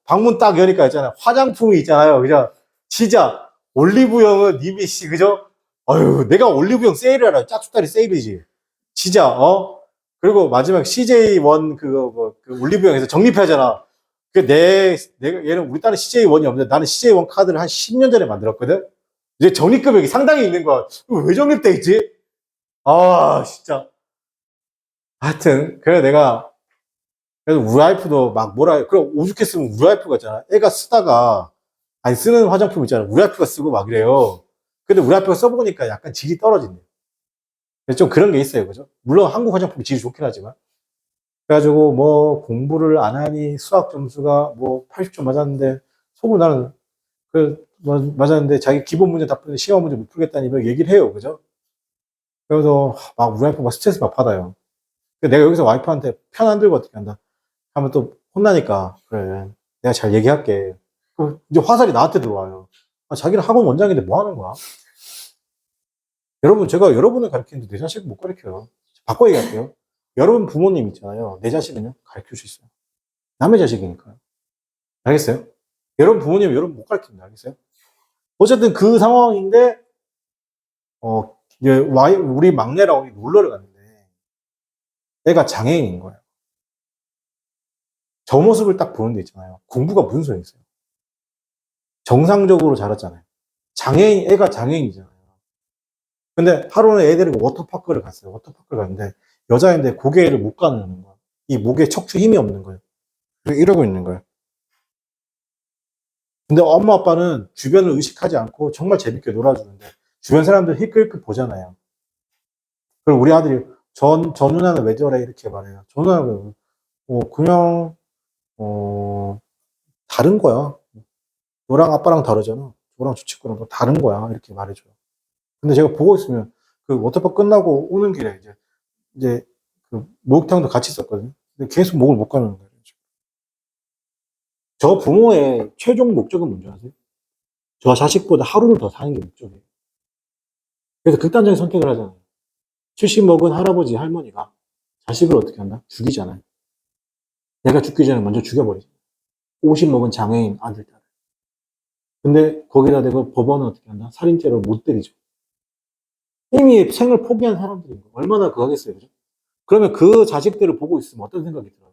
방문 딱 여니까 있잖아요. 화장품이 있잖아요. 그죠? 진짜, 올리브영은 이미 씨, 그죠? 아유, 내가 올리브영 세일을 하라. 짝퉁다리 세일이지. 진짜, 그리고 마지막 CJ1 그거, 그 올리브영에서 적립하잖아. 얘는 우리 딸은 CJ1이 없는데 나는 CJ1 카드를 한 10년 전에 만들었거든? 이제 적립금액이 상당히 있는 거야. 왜 적립돼 있지? 아, 진짜. 하여튼, 그래 그래서 우리 와이프도 막 뭐라 해. 그럼 오죽했으면 우리 와이프가 있잖아. 애가 쓰다가, 아니, 쓰는 화장품 있잖아. 우리 와이프가 쓰고 막 이래요. 근데 우리 와이프가 써보니까 약간 질이 떨어진대. 좀 그런 게 있어요. 그죠? 물론 한국 화장품이 질이 좋긴 하지만. 그래가지고 뭐 공부를 안 하니 수학 점수가 뭐 80점 맞았는데, 속으로 나는, 맞았는데 자기 기본 문제 답변에 시험 문제 못 풀겠다니 뭐 얘기를 해요. 그죠? 그래서 막 우리 와이프 막 스트레스 막 받아요. 내가 여기서 와이프한테 편 안 들고 어떻게 한다? 하면 또 혼나니까, 그래. 내가 잘 얘기할게. 이제 화살이 나한테 들어와요. 자기는 학원 원장인데 뭐 하는 거야? 여러분, 제가 여러분을 가르치는데 내 자식 못 가르쳐요. 바꿔 얘기할게요. 여러분 부모님 있잖아요. 내 자식은요? 가르칠 수 있어요. 남의 자식이니까요. 알겠어요? 여러분 부모님 여러분 못 가르칩니다. 알겠어요? 어쨌든 그 상황인데, 이제 우리 막내랑 놀러를 갔는데, 애가 장애인인 거예요. 저 모습을 딱 보는 데 있잖아요. 공부가 무슨 소용이 있어요? 정상적으로 자랐잖아요. 애가 장애인이잖아요. 근데 하루는 애들이 워터파크를 갔어요. 워터파크를 갔는데, 여자인데 고개를 못 가는 거예요. 이 목에 척추 힘이 없는 거예요. 이러고 있는 거예요. 근데 엄마 아빠는 주변을 의식하지 않고 정말 재밌게 놀아주는데, 주변 사람들 힐끗힐끗 보잖아요. 그럼 우리 아들이, 저 누나는 왜 저래? 이렇게 말해요. 저 누나는, 그냥, 어, 다른 거야. 너랑 아빠랑 다르잖아. 너랑 주치구랑 너 다른 거야. 이렇게 말해줘요. 근데 제가 보고 있으면, 그 워터파크 끝나고 오는 길에 이제 그 목욕탕도 같이 있었거든요. 근데 계속 목을 못 가는 거예요. 저 부모의 최종 목적은 뭔지 아세요? 저 자식보다 하루를 더 사는 게 목적이에요. 그래서 극단적인 선택을 하잖아요. 70 먹은 할아버지, 할머니가 자식을 어떻게 한다? 죽이잖아요. 내가 죽기 전에 먼저 죽여버리죠. 50 먹은 장애인 아들, 딸. 근데 거기다 대고 법원은 어떻게 한다? 살인죄로 못 때리죠. 이미 생을 포기한 사람들인 거 얼마나 그거 하겠어요, 그죠? 그러면 그 자식들을 보고 있으면 어떤 생각이 들어요?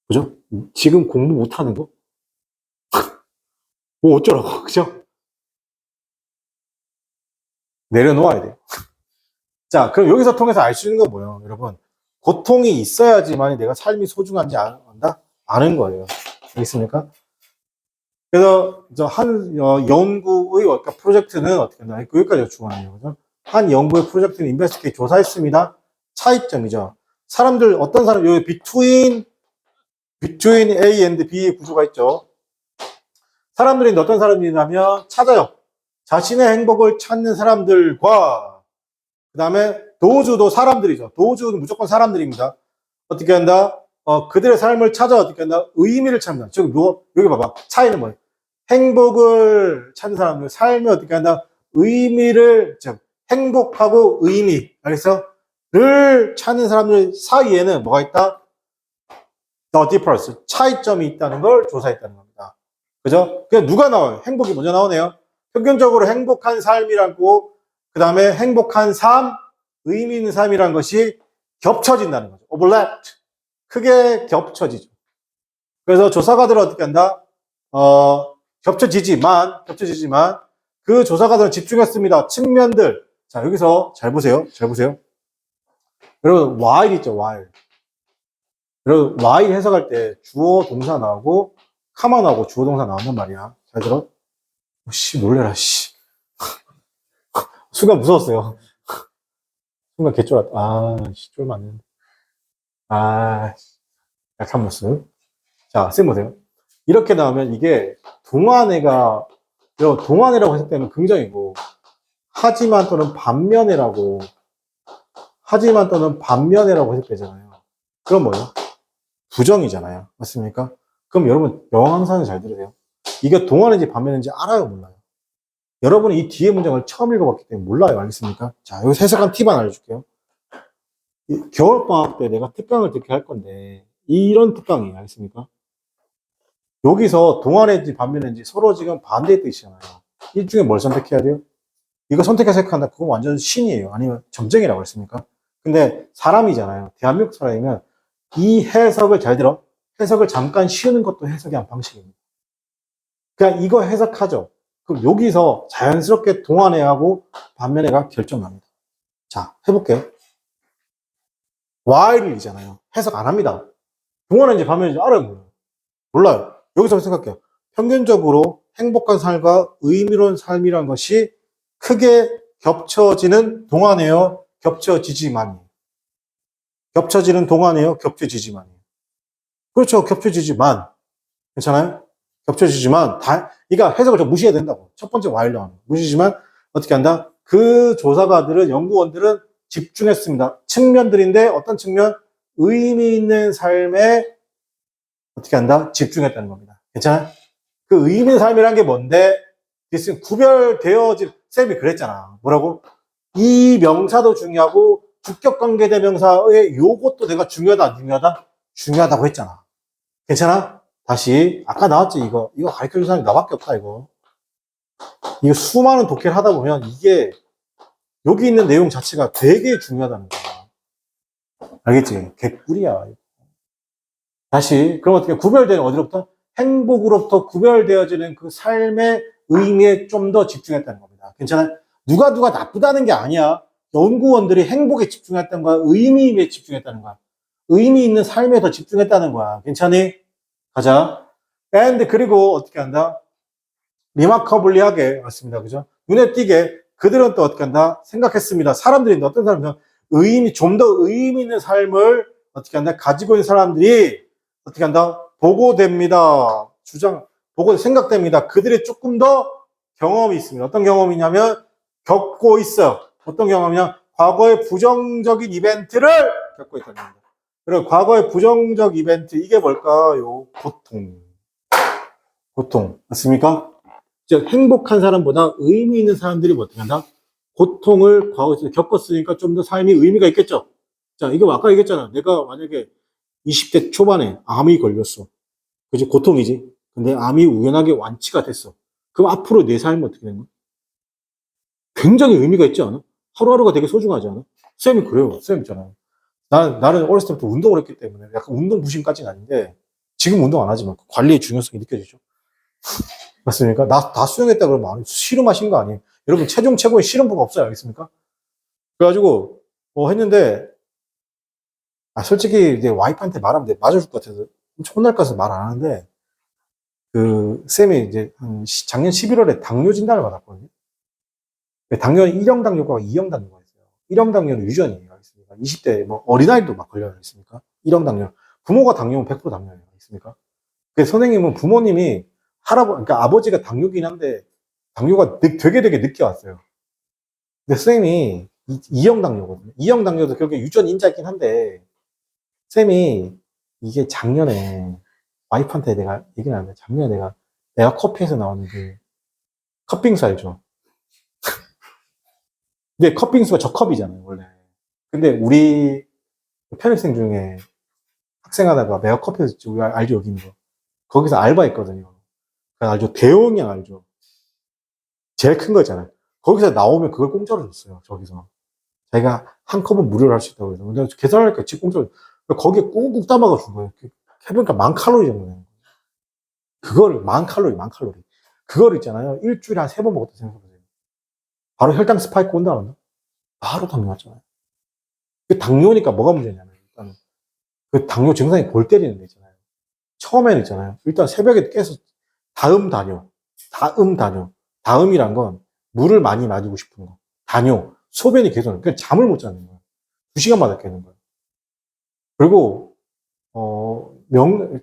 그죠? 지금 공부 못하는 거? 뭐 어쩌라고, 그죠? 내려놓아야 돼요. 자, 그럼 여기서 통해서 알 수 있는 건 뭐예요, 여러분? 고통이 있어야지만 내가 삶이 소중한지 안다? 아는 거예요. 알겠습니까? 그래서 한 연구의 그러니까 프로젝트는 어떻게 했나? 여기까지가 중요하네요. 그죠? 한 연구의 프로젝트는 인베스티게이트 조사했습니다. 차이점이죠. 사람들 어떤 사람 여기 between A and B의 구조가 있죠. 사람들이 어떤 사람들이냐면 찾아요. 자신의 행복을 찾는 사람들과 그 다음에 도주도 사람들이죠. 도주는 무조건 사람들입니다. 어떻게 한다? 그들의 삶을 찾아 어떻게 한다? 의미를 찾는다. 즉, 여기 봐봐. 차이는 뭐예요? 행복을 찾는 사람들, 삶이 어떻게 한다? 의미를, 즉, 행복하고 의미, 알겠어? 를 찾는 사람들 사이에는 뭐가 있다? The difference, 차이점이 있다는 걸 조사했다는 겁니다. 그죠? 그냥 누가 나와요? 행복이 먼저 나오네요. 평균적으로 행복한 삶이라고, 그 다음에 행복한 삶, 의미 있는 삶이라는 것이 겹쳐진다는 거죠. overlap. 크게 겹쳐지죠. 그래서 조사가들은 어떻게 한다? 겹쳐지지만, 그 조사가들은 집중했습니다. 측면들. 자, 여기서 잘 보세요. 잘 보세요. 여러분, while 있죠, while. 여러분, while 해석할 때 주어 동사 나오고, 카마 나오고 주어 동사 나온단 말이야. 잘 들어? 씨, 놀래라, 씨. 순간 무서웠어요. 순간 개쫄았다. 아, 씨, 쫄 맞는데. 아, 약한 모습. 자, 쌤 보세요. 이렇게 나오면 이게 동안회라고 해석되면 긍정이고, 하지만 또는 반면에라고 해석되잖아요. 그럼 뭐예요? 부정이잖아요. 맞습니까? 그럼 여러분, 영어항상을 잘 들으세요. 이게 동안인지 반면인지 알아요, 몰라요? 여러분이 이 뒤에 문장을 처음 읽어봤기 때문에 몰라요. 알겠습니까? 자, 여기서 해석한 팁 하나 알려줄게요. 겨울방학 때 내가 특강을 듣게 할 건데, 이런 특강이에요. 알겠습니까? 여기서 동안인지 반면인지 서로 지금 반대의 뜻이잖아요. 이 중에 뭘 선택해야 돼요? 이거 선택해서 생각한다. 그건 완전 신이에요. 아니면 점쟁이라고 했습니까? 근데 사람이잖아요. 대한민국 사람이면 이 해석을 잘 들어. 해석을 잠깐 쉬우는 것도 해석의 한 방식입니다. 그냥 이거 해석하죠. 그럼 여기서 자연스럽게 동안회하고 반면회가 결정납니다. 자, 해볼게요. while이잖아요. 해석 안 합니다. 동안회인지 반면인지 알아요, 몰라요? 몰라요. 여기서 생각해요. 평균적으로 행복한 삶과 의미로운 삶이란 것이 크게 겹쳐지는 동안회요. 겹쳐지지만이에요. 겹쳐지는 동안회요. 겹쳐지지만이에요. 그렇죠. 겹쳐지지만. 괜찮아요? 겹쳐지지만, 그러니까 해석을 좀 무시해야 된다고. 첫 번째 while 나오는 거. 무시지만, 어떻게 한다? 그 조사가들은, 연구원들은 집중했습니다. 측면들인데, 어떤 측면? 의미 있는 삶에, 어떻게 한다? 집중했다는 겁니다. 괜찮아요? 그 의미 있는 삶이란 게 뭔데? 구별되어진, 쌤이 그랬잖아. 뭐라고? 이 명사도 중요하고, 주격관계대명사의 요것도 내가 중요하다, 안 중요하다? 중요하다고 했잖아. 괜찮아? 다시 아까 나왔지 이거 가르쳐줄 사람이 나밖에 없다 이거 수많은 독해를 하다 보면 이게 여기 있는 내용 자체가 되게 중요하다는 거야. 알겠지? 개꿀이야. 다시 그럼 어떻게 구별되는 어디로부터? 행복으로부터 구별되어지는 그 삶의 의미에 좀 더 집중했다는 겁니다. 괜찮아요? 누가 나쁘다는 게 아니야. 연구원들이 행복에 집중했다는 거야. 의미에 집중했다는 거야. 의미 있는 삶에 더 집중했다는 거야. 괜찮니? 가자. 그리고 어떻게 한다? 리마커블리하게 맞습니다. 그죠? 눈에 띄게 그들은 또 어떻게 한다? 생각했습니다. 사람들이 어떤 사람들은 좀 더 의미 있는 삶을 어떻게 한다? 가지고 있는 사람들이 어떻게 한다? 보고됩니다. 생각됩니다. 그들이 조금 더 경험이 있습니다. 어떤 경험이냐면 겪고 있어요. 어떤 경험이냐? 과거의 부정적인 이벤트를 겪고 있다는 겁니다. 그리고 과거의 부정적 이벤트 이게 뭘까요? 고통. 맞습니까? 즉, 행복한 사람보다 의미 있는 사람들이 뭐 어떻게 한다? 고통을 과거에 겪었으니까 좀 더 삶이 의미가 있겠죠? 자, 이거 아까 얘기했잖아. 내가 만약에 20대 초반에 암이 걸렸어. 그지? 고통이지. 근데 암이 우연하게 완치가 됐어. 그럼 앞으로 내 삶은 어떻게 되는 거야? 굉장히 의미가 있지 않아? 하루하루가 되게 소중하지 않아? 쌤이 그래요. 쌤 있잖아요. 나는 어렸을 때부터 운동을 했기 때문에 약간 운동 부심까지는 아닌데 지금 운동 안 하지만 관리의 중요성이 느껴지죠. 맞습니까? 다 수영했다 그러면 씨름하신 거 아니에요? 여러분, 체중 최고의 씨름부가 없어요. 알겠습니까? 그래가지고, 했는데, 솔직히 이제 와이프한테 말하면 맞아줄 것 같아서 혼날 것 같아서 말 안 하는데, 쌤이 이제 작년 11월에 당뇨 진단을 받았거든요. 당뇨는 1형 당뇨가 2형 당뇨가 있어요. 1형 당뇨는 유전이에요. 있습니까? 20대 뭐 어린아이도 막 걸려요. 있습니까? 1형 당뇨. 부모가 당뇨면 100% 당뇨예요. 있습니까? 그래서 선생님은 부모님이 그러니까 아버지가 당뇨긴 한데 당뇨가 되게 늦게 왔어요. 근데 쌤이 2형 당뇨거든요. 2형 당뇨도 결국에 유전 인자이긴 한데 쌤이 이게 작년에 와이프한테 내가 얘기를 하는데 작년에 내가 커피에서 나오는 그 컵빙수 알죠? 근데 컵빙수가 저 컵이잖아요, 원래. 근데 우리 편입생 중에 학생 하다가 메가 커피에서 우리 알죠, 여기 있는 거. 거기서 알바했거든요. 알죠? 대용량 알죠? 제일 큰 거 있잖아요. 거기서 나오면 그걸 공짜로 줬어요, 저기서. 자기가 한 컵은 무료로 할 수 있다고 해서. 근데 계산하니까 집 공짜로. 거기에 꾹꾹 담아가 준 거예요. 해보니까 10,000칼로리 정도 되는 거예요. 그거를, 10,000칼로리. 그거를 있잖아요. 일주일에 한 3번 먹었다 생각해보세요. 바로 혈당 스파이크 온다, 안 온다? 바로 당뇨 왔잖아요. 그 당뇨니까 뭐가 문제냐면, 일단, 그 당뇨 증상이 골 때리는 데 있잖아요. 처음에는 있잖아요. 일단 새벽에 깨서 다음 다뇨. 다음이란 건 물을 많이 마시고 싶은 거. 다뇨. 소변이 계속, 그냥 잠을 못 자는 거예요. 2시간마다 깨는 거예요. 그리고,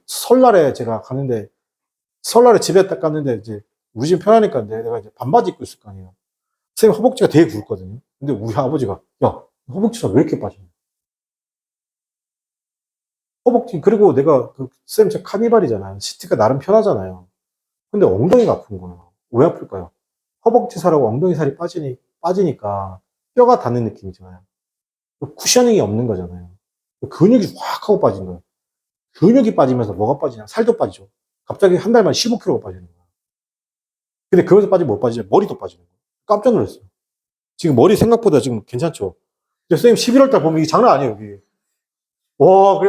설날에 제가 가는데, 설날에 집에 딱 갔는데, 이제, 우리 집 편하니까 내가 이제 반바지 입고 있을 거 아니에요. 선생님 허벅지가 되게 굵거든요. 근데 우리 아버지가, 야, 허벅지가 왜 이렇게 빠지냐. 허벅지, 그리고 내가, 쌤, 저 카니발이잖아요. 시트가 나름 편하잖아요. 근데 엉덩이가 아픈 거예요. 왜 아플까요? 허벅지 살하고 엉덩이 살이 빠지니까 뼈가 닿는 느낌이잖아요. 쿠셔닝이 없는 거잖아요. 근육이 확 하고 빠진 거예요. 근육이 빠지면서 뭐가 빠지냐? 살도 빠지죠. 갑자기 한 달만 15kg가 빠지는 거예요. 근데 그거에서 빠지면 뭐 빠지냐? 머리도 빠지는 거예요. 깜짝 놀랐어요. 지금 머리 생각보다 지금 괜찮죠? 근데 선생님 11월 달 보면 이게 장난 아니에요, 여기. 와,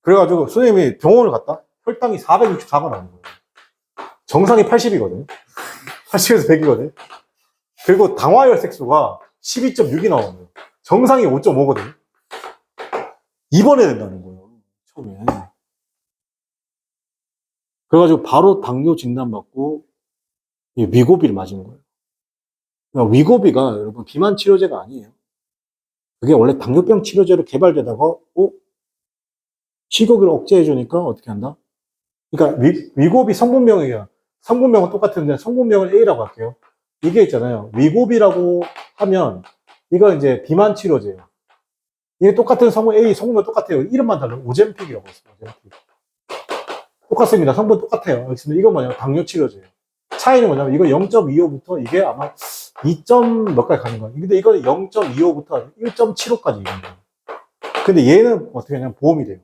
그래가지고 선생님이 병원을 갔다? 혈당이 464가 나온 거예요. 정상이 80이거든요. 80에서 100이거든요. 그리고 당화혈색소가 12.6이 나오는 거예요. 정상이 5.5거든요. 입원해야 된다는 거예요. 처음에. 그래가지고 바로 당뇨 진단받고 위고비를 맞은 거예요. 그러니까 위고비가 여러분 비만 치료제가 아니에요. 그게 원래 당뇨병 치료제로 개발되다가 식욕을 억제해주니까 어떻게 한다? 그러니까 위고비 성분명이에요. 성분명은 똑같은데 성분명을 A라고 할게요. 이게 있잖아요. 위고비라고 하면 이거 이제 비만 치료제예요. 이게 똑같은 성분 A 성분명 똑같아요. 이름만 달라요. 오젬픽이라고 했어요. 오젬픽. 똑같습니다. 성분 똑같아요. 알겠습니다. 이거 뭐냐면 당뇨 치료제예요. 차이는 뭐냐면 이거 0.25부터 이게 아마 2. 몇 까지 가는 거예요. 근데 이거는 0.25부터 1.75까지 이는 거예요. 근데 얘는 어떻게 하냐면 보험이 돼요.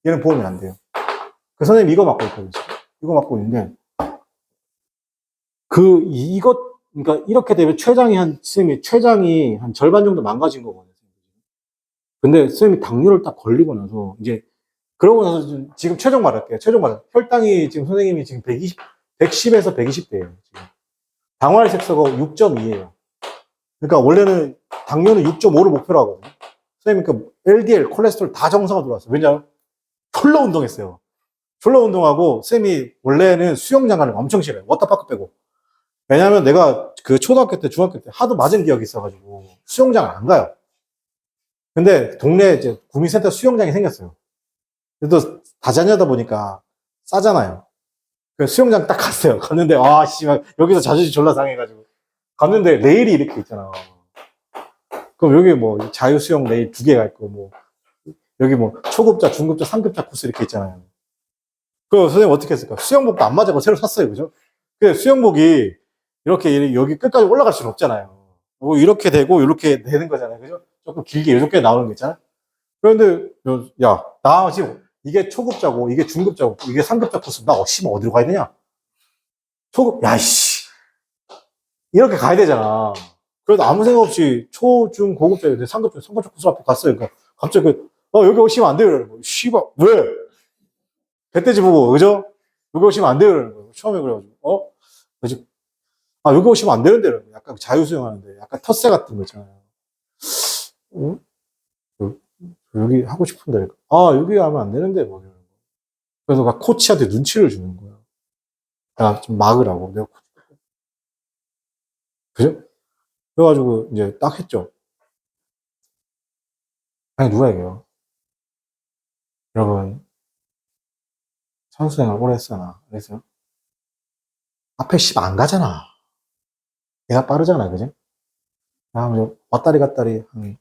얘는 보험이 안 돼요. 그 선생님 이거 맞고 있거든요. 이거 맞고 있는데 그러니까 이렇게 되면 선생님이 췌장이 한 절반 정도 망가진 거거든요. 근데 선생님이 당뇨를 딱 걸리고 나서 이제 그러고 나서 지금 최종 말할게요. 혈당이 지금 선생님이 지금 110에서 120대예요. 지금. 당화혈색소가 6.2예요. 그러니까 원래는 당뇨는 6.5를 목표로 하거든요. 선생님 그 LDL, 콜레스테롤 다 정상으로 들어왔어요. 왜냐면 졸라 운동했어요. 졸라 운동하고 쌤이 원래는 수영장 가는 거 엄청 싫어요. 워터파크 빼고. 왜냐면 내가 그 초등학교 때, 중학교 때 하도 맞은 기억이 있어가지고 수영장을 안 가요. 근데 동네에 이제 구민센터 수영장이 생겼어요. 그래도 다자녀다 보니까 싸잖아요. 그 수영장 딱 갔어요. 갔는데, 여기서 자존심 졸라 상해가지고. 갔는데 레일이 이렇게 있잖아. 그럼 여기 뭐 자유수영 레일 2개가 있고, 뭐, 여기 뭐 초급자, 중급자, 상급자 코스 이렇게 있잖아요. 그 선생님 어떻게 했을까? 수영복도 안 맞아고 새로 샀어요. 그죠? 그 수영복이 이렇게 여기 끝까지 올라갈 수는 없잖아요. 뭐 이렇게 되고 이렇게 되는 거잖아요. 그죠? 조금 길게 이렇게 나오는 거 있잖아요. 그런데, 야, 나 지금 이게 초급자고, 이게 중급자고, 이게 상급자 코스, 나 씨발 어디로 가야 되냐? 야이씨. 이렇게 가야 되잖아. 그래도 아무 생각 없이 고급자, 상급자 코스 앞에 갔어요. 그러니까 갑자기 여기 오시면 안 돼요. 이러는 거예요. 씨발, 왜? 배돼지 보고, 그죠? 여기 오시면 안 돼요. 이러는 거예요. 처음에 그래가지고, 그래서, 여기 오시면 안 되는데, 이러는 거예요. 약간 자유수영 하는데, 약간 텃세 같은 거 있잖아요. 어? 여기 하고 싶은데, 여기 하면 안 되는데, 뭐, 이러는 거예요. 그래서 막 코치한테 눈치를 주는 거예요. 야, 좀 막으라고. 내가, 그죠? 그래가지고, 이제 딱 했죠. 아니, 누가 얘기해요? 여러분, 선수생활 오래 했잖아. 그래서, 앞에 씨 안 가잖아. 내가 빠르잖아. 그지? 왔다리 갔다리 한,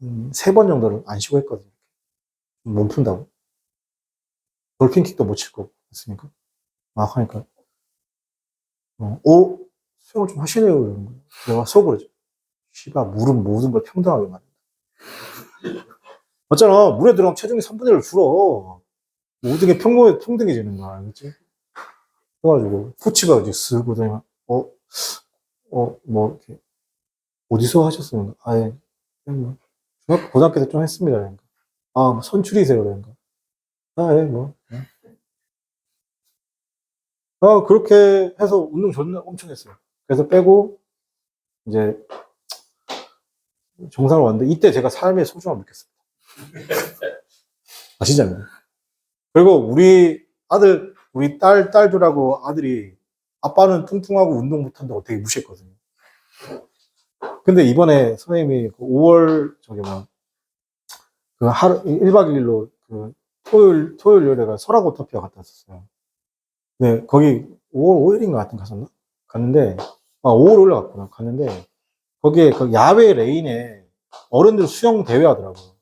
3번 정도를 안 쉬고 했거든. 몸 푼다고. 돌핀킥도 못 치고 했으니까. 막 하니까. 수영을 좀 하시네요. 이러는 거예요. 내가 속으로. 씨발, 물은 모든 걸 평등하게 만든다. 맞잖아. 물에 들어가면 체중이 3분의 1을 줄어. 모든 게 평등해지는 거야. 알겠지? 그래가지고, 코치가 이제 쓱 오더니, 이렇게, 어디서 하셨어요? 아예, 그냥 뭐, 중학교, 고등학교 때 좀 했습니다. 그러니까. 뭐 선출이세요. 그러니까. 예, 뭐. 그렇게 해서 운동 존나 엄청 했어요. 그래서 빼고, 이제, 정상을 왔는데, 이때 제가 삶의 소중함을 느꼈습니다. 진짜입니다. 그리고 우리 딸들하고 아들이, 아빠는 뚱뚱하고 운동 못한다고 되게 무시했거든요. 근데 이번에 선생님이 5월, 하루, 1박 2일로 토요일 요일에가 설악오토피아 갔다 왔었어요. 네, 거기 5월 5일인가 같은 갔었나? 갔는데, 5월 올라갔구나. 갔는데, 거기에 그 야외 레인에 어른들 수영 대회 하더라고요.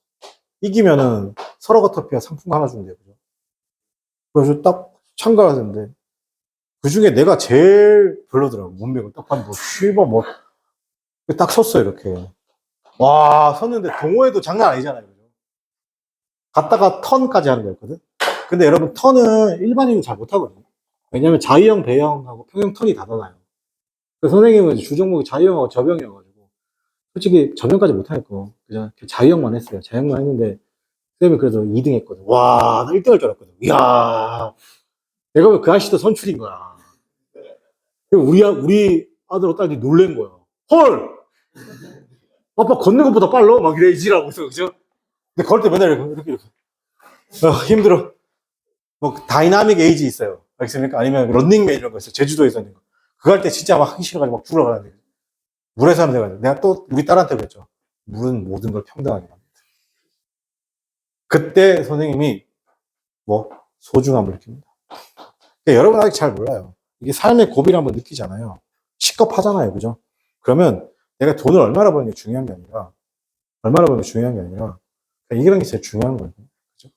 이기면은 설악오토피아 상품 하나 준대요. 그래서 딱 참가하는데, 그 중에 내가 제일 별로더라고. 몸매가 딱 봤는데, 딱 섰어요, 이렇게. 와, 섰는데 동호회도 장난 아니잖아요. 갔다가 턴까지 하는 거였거든. 근데 여러분, 턴은 일반인은 잘 못하거든요. 왜냐면 자유형, 배영하고 평형 턴이 다르나요. 그래서 선생님은 주종목이 자유형하고 저병이어가지고, 솔직히 저병까지 못하니까, 그냥 자유형만 했어요. 자유형만 했는데, 선생님이 그래도 2등 했거든. 와, 나 1등 할 줄 알았거든. 이야, 내가 왜 그 아저씨도 선출인 거야. 우리 아들, 딸이 놀란 거야. 헐! 아빠 걷는 것보다 빨라? 막 이래, 이지라고 해서, 그죠? 근데 걸을 때 맨날 이렇게. 힘들어. 다이나믹 에이지 있어요. 알겠습니까? 아니면 런닝맨 이런 거 있어요. 제주도에서 하는 거. 그거 할 때 진짜 막 하기 싫어가지고 막 죽으러 가는데. 물에서 하는 데가 내가 또 우리 딸한테 그랬죠. 물은 모든 걸 평등하게 만든다. 그때 선생님이 소중함을 느낍니다. 그러니까 여러분 아직 잘 몰라요. 이게 삶의 고비를 한번 느끼잖아요. 식겁하잖아요. 그죠? 그러면 내가 돈을 얼마나 버는 게 중요한 게 아니라, 그러니까 이런 게 제일 중요한 거예요. 그죠?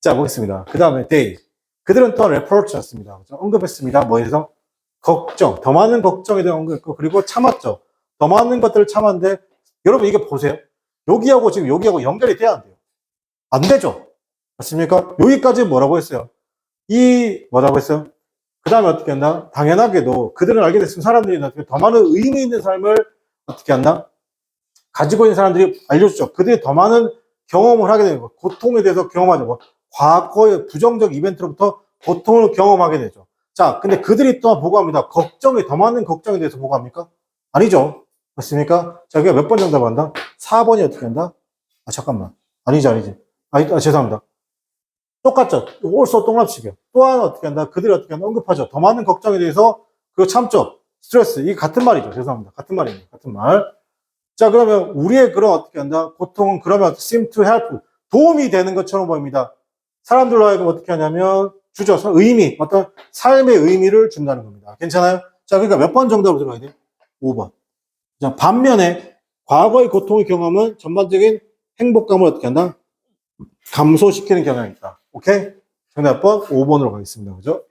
자, 보겠습니다. 그 다음에 they. 그들은 또 reproach였습니다. 언급했습니다. 뭐에서? 걱정. 더 많은 걱정에 대한 언급했고, 그리고 참았죠. 더 많은 것들을 참았는데, 여러분 이게 보세요. 여기하고 지금 여기하고 연결이 돼야 안 돼요. 안 되죠? 맞습니까? 여기까지 뭐라고 했어요? 뭐라고 했어요? 그 다음에 어떻게 한다? 당연하게도 그들은 알게 됐으면 사람들이 어떻게 더 많은 의미 있는 삶을 어떻게 한다? 가지고 있는 사람들이 알려주죠. 그들이 더 많은 경험을 하게 되는 거. 고통에 대해서 경험하죠. 과거의 부정적 이벤트로부터 고통을 경험하게 되죠. 자, 근데 그들이 또 보고합니다. 더 많은 걱정에 대해서 보고합니까? 아니죠. 맞습니까? 자, 여기가 몇 번 정답한다? 4번이 어떻게 한다? 잠깐만. 아니지. 죄송합니다. 똑같죠. 올소 똥납치기요. 또한 어떻게 한다? 그들이 어떻게 한다? 언급하죠. 더 많은 걱정에 대해서 그거 참죠. 스트레스. 이게 같은 말이죠. 죄송합니다. 같은 말입니다. 같은 말. 자, 그러면 우리의 그런 어떻게 한다? 고통은 그러면 seem to help. 도움이 되는 것처럼 보입니다. 사람들로 하여금 어떻게 하냐면 주죠. 어떤 삶의 의미를 준다는 겁니다. 괜찮아요? 자, 그러니까 몇 번 정답으로 들어가야 돼요? 5번. 자, 반면에 과거의 고통의 경험은 전반적인 행복감을 어떻게 한다? 감소시키는 경향이 있다. 오케이? 정답 번 5번으로 가겠습니다. 그죠?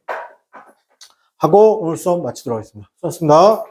하고 오늘 수업 마치도록 하겠습니다. 수고하셨습니다.